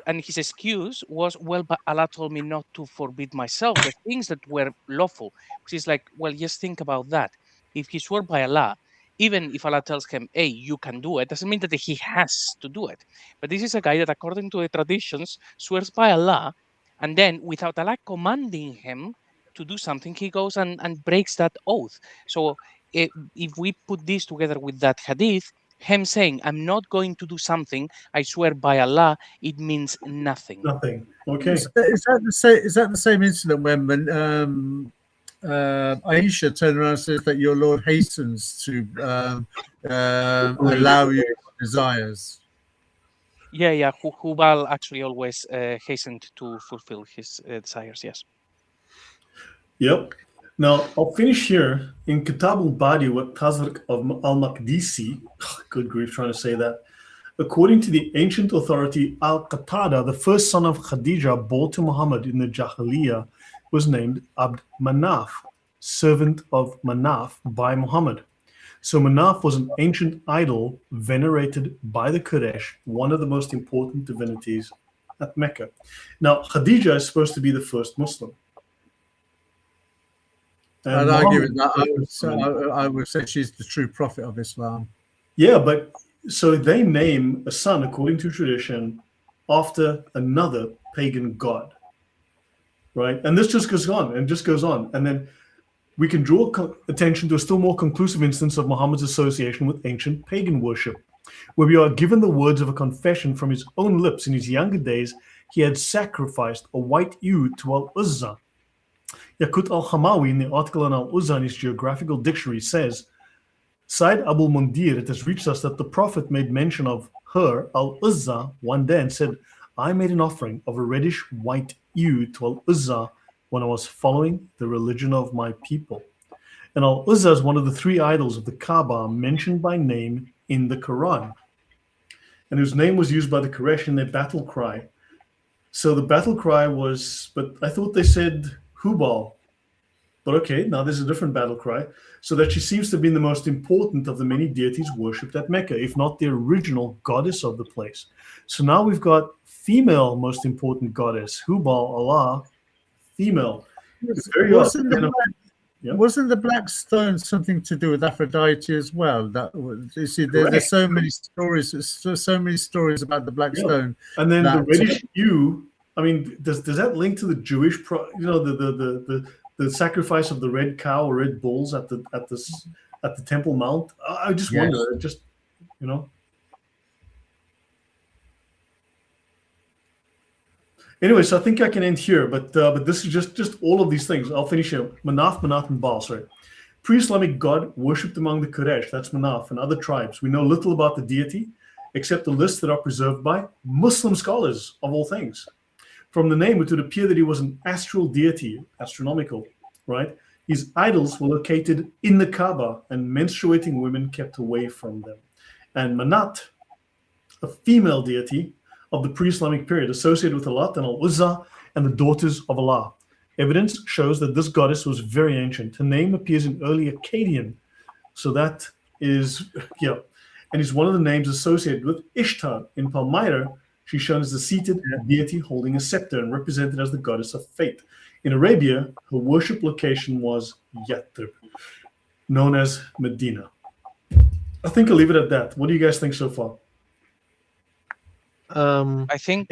And his excuse was, "Well, but Allah told me not to forbid myself the things that were lawful." Which is like, well, just think about that. If he swore by Allah, even if Allah tells him, "Hey, you can do it," doesn't mean that he has to do it. But this is a guy that, according to the traditions, swears by Allah, and then without Allah commanding him to do something, he goes and breaks that oath. So if we put this together with that hadith, him saying, "I'm not going to do something, I swear by Allah," it means nothing. Nothing. Okay. Is that the same incident when Aisha turned around and says that your Lord hastens to allow you desires. Yeah. Hubal actually always hastened to fulfill his desires. Yes. Yep. Now, I'll finish here in Kitab al-Badi wa Tazriq of al-Maqdisi. Good grief, trying to say that. According to the ancient authority Al-Qatada, the first son of Khadija born to Muhammad in the Jahiliyyah was named Abd Manaf, servant of Manaf by Muhammad. So Manaf was an ancient idol venerated by the Quraysh, one of the most important divinities at Mecca. Now, Khadija is supposed to be the first Muslim. I'd argue with that. I would say she's the true prophet of Islam. Yeah, but so they name a son, according to tradition, after another pagan god, right? And this just goes on and just goes on. And then we can draw attention to a still more conclusive instance of Muhammad's association with ancient pagan worship, where we are given the words of a confession from his own lips. In his younger days, he had sacrificed a white ewe to Al-Uzza. Yaqut al-Hamawi, in the article on Al-Uzza in his geographical dictionary, says, Said Abu Mundir, it has reached us that the Prophet made mention of her, Al-Uzza, one day and said, I made an offering of a reddish white ewe to Al-Uzza when I was following the religion of my people. And Al-Uzza is one of the three idols of the Kaaba mentioned by name in the Quran, and whose name was used by the Quraysh in their battle cry. So the battle cry was, but I thought they said Hubal. But okay, now there's a different battle cry. So that she seems to have been the most important of the many deities worshipped at Mecca, if not the original goddess of the place. So now we've got female most important goddess, Hubal, Allah, female. Wasn't the black stone something to do with Aphrodite as well? That you see, there's so many stories. So many stories about the black stone. And then the reddish ewe. I mean, does that link to the Jewish, the sacrifice of the red cow or red bulls at the Temple Mount? I just wonder. Just Anyway, so I think I can end here, but this is just all of these things. I'll finish here. Manaf, and Baal, sorry. Pre-Islamic god worshipped among the Quraysh, that's Manaf, and other tribes. We know little about the deity, except the lists that are preserved by Muslim scholars, of all things. From the name, it would appear that he was an astral deity, astronomical, right? His idols were located in the Kaaba, and menstruating women kept away from them. And Manat, a female deity of the pre-Islamic period, associated with Alat and Al-Uzza and the daughters of Allah. Evidence shows that this goddess was very ancient. Her name appears in early Akkadian. So that is, and is one of the names associated with Ishtar. In Palmyra, she's shown as the seated deity holding a scepter and represented as the goddess of fate. In Arabia, her worship location was Yathrib, known as Medina. I think I'll leave it at that. What do you guys think so far? I think.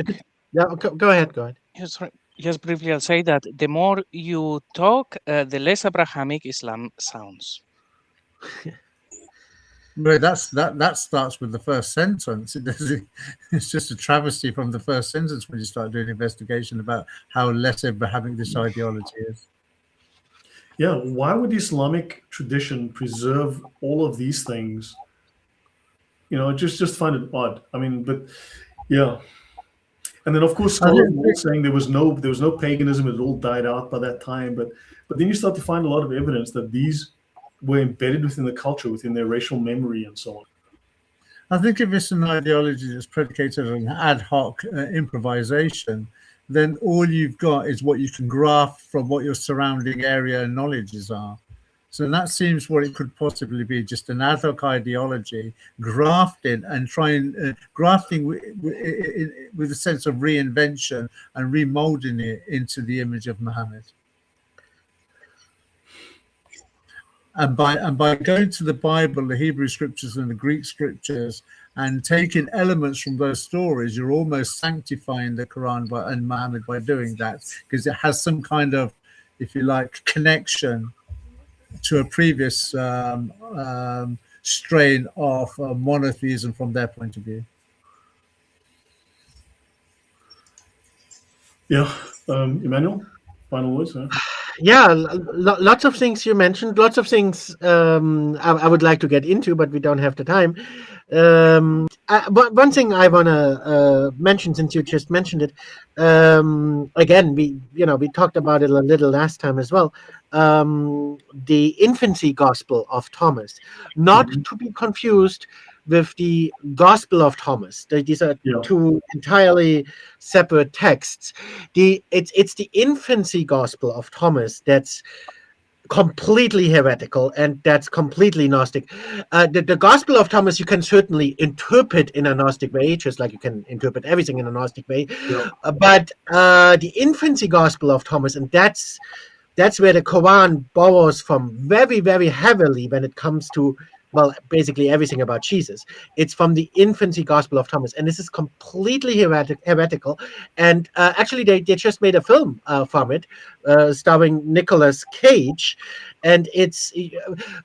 Go ahead. Just briefly, I'll say that the more you talk, the less Abrahamic Islam sounds. But that starts with the first sentence. It's just a travesty from the first sentence when you start doing investigation about how less Abrahamic this ideology is. Yeah, why would the Islamic tradition preserve all of these things? Just find it odd. I mean, but yeah. And then of course scholars were saying there was no paganism, it all died out by that time. But then you start to find a lot of evidence that these were embedded within the culture, within their racial memory and so on. I think if it's an ideology that's predicated on ad hoc improvisation, then all you've got is what you can graft from what your surrounding area and knowledges are. So that seems what it could possibly be, just an ad hoc ideology, grafting with a sense of reinvention and remolding it into the image of Muhammad. And by going to the Bible, the Hebrew scriptures and the Greek scriptures, and taking elements from those stories, you're almost sanctifying the Quran and Muhammad by doing that, because it has some kind of, if you like, connection to a previous strain of monotheism from their point of view. Yeah, Emmanuel, final words? Huh? yeah, lots of things you mentioned, lots of things I would like to get into, but we don't have the time. But one thing I want to mention, since you just mentioned it, again, we talked about it a little last time as well. The infancy gospel of Thomas, not to be confused with the Gospel of Thomas. These are Yeah. two entirely separate texts. It's the infancy Gospel of Thomas that's completely heretical and that's completely Gnostic. The Gospel of Thomas you can certainly interpret in a Gnostic way, just like you can interpret everything in a Gnostic way. Yeah. But the infancy Gospel of Thomas, and that's where the Quran borrows from very, very heavily when it comes to, well, basically everything about Jesus. It's from the infancy Gospel of Thomas, and this is completely heretical. And actually, they just made a film from it, starring Nicolas Cage, and it's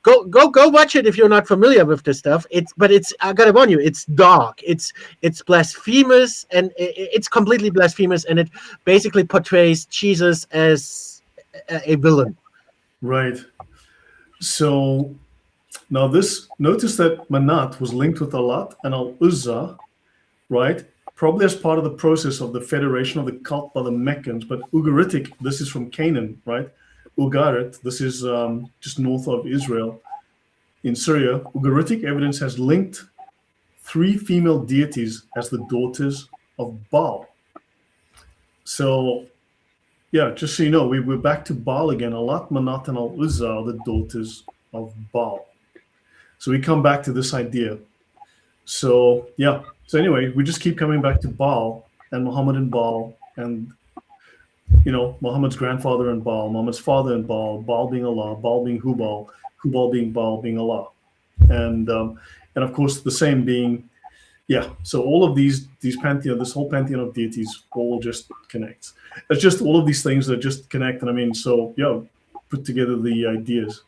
go watch it if you're not familiar with this stuff. But I gotta warn you, it's dark. It's blasphemous, and it's completely blasphemous, and it basically portrays Jesus as a villain. Right. So now notice that Manat was linked with Alat and Al-Uzza, right? Probably as part of the process of the federation of the cult by the Meccans, but Ugaritic, this is from Canaan, right? Ugarit, this is just north of Israel in Syria. Ugaritic evidence has linked 3 female deities as the daughters of Baal. So, yeah, just so you know, we're back to Baal again. Alat, Manat, and Al-Uzza are the daughters of Baal. So we come back to this idea. So, yeah. So anyway, we just keep coming back to Baal and Muhammad and Baal and, Muhammad's grandfather and Baal, Muhammad's father and Baal, Baal being Allah, Baal being Hubal, Hubal being Baal being Allah. And of course, the same being, so all of these pantheon, this whole pantheon of deities all just connects. It's just all of these things that just connect. And put together the ideas.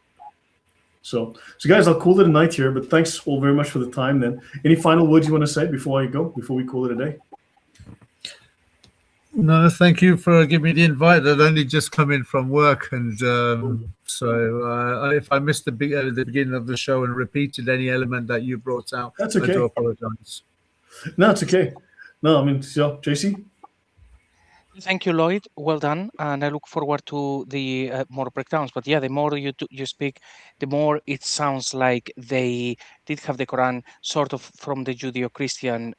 So guys, I'll call it a night here, but thanks all very much for the time then. Any final words you want to say before we call it a day? No, thank you for giving me the invite. I'd only just come in from work, and if I missed the beginning of the show and repeated any element that you brought out, that's okay. I do apologize. No, it's okay. No, JC? Thank you, Lloyd. Well done, and I look forward to the more breakdowns. But yeah, the more you speak, the more it sounds like they did have the Quran sort of from the Judeo-Christian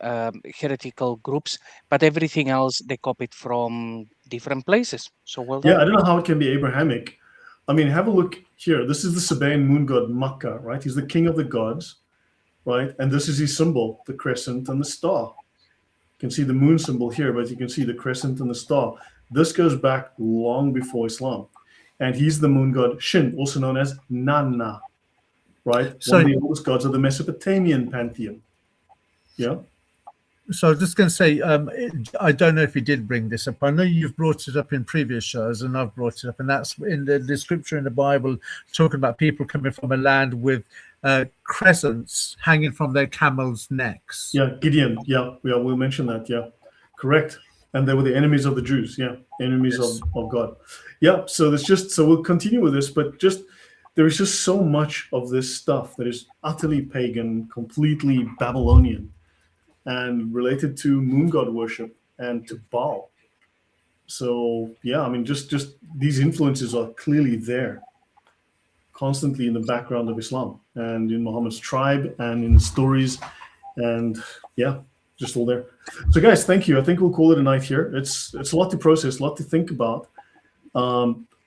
heretical groups, but everything else they copied from different places. So well done. Yeah, I don't know how it can be Abrahamic. Have a look here. This is the Sabaean moon god Makkah, right? He's the king of the gods, right? And this is his symbol, the crescent and the star. You can see the moon symbol here, but you can see the crescent and the star. This goes back long before Islam. And he's the moon god Shin, also known as Nana, right? One of the oldest gods of the Mesopotamian pantheon. Yeah. So I was just going to say, I don't know if you did bring this up. I know you've brought it up in previous shows, and I've brought it up, and that's in the scripture in the Bible talking about people coming from a land with crescents hanging from their camels' necks. Yeah, Gideon. Yeah, we'll mention that. Yeah, correct. And they were the enemies of the Jews. Yeah, enemies of God. Yeah. So we'll continue with this, but there is just so much of this stuff that is utterly pagan, completely Babylonian, and related to moon god worship and to Baal. So yeah, just these influences are clearly there, constantly in the background of Islam and in Muhammad's tribe and in stories, and just all there. So guys, thank you. I think we'll call it a night here. It's a lot to process, a lot to think about.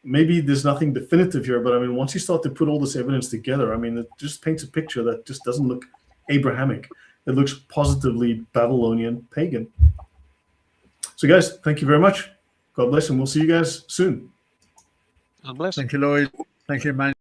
Maybe there's nothing definitive here, but once you start to put all this evidence together, it just paints a picture that just doesn't look Abrahamic. It looks positively Babylonian pagan. So guys, thank you very much. God bless, and we'll see you guys soon. God bless. Thank you, Lloyd. Thank you, man.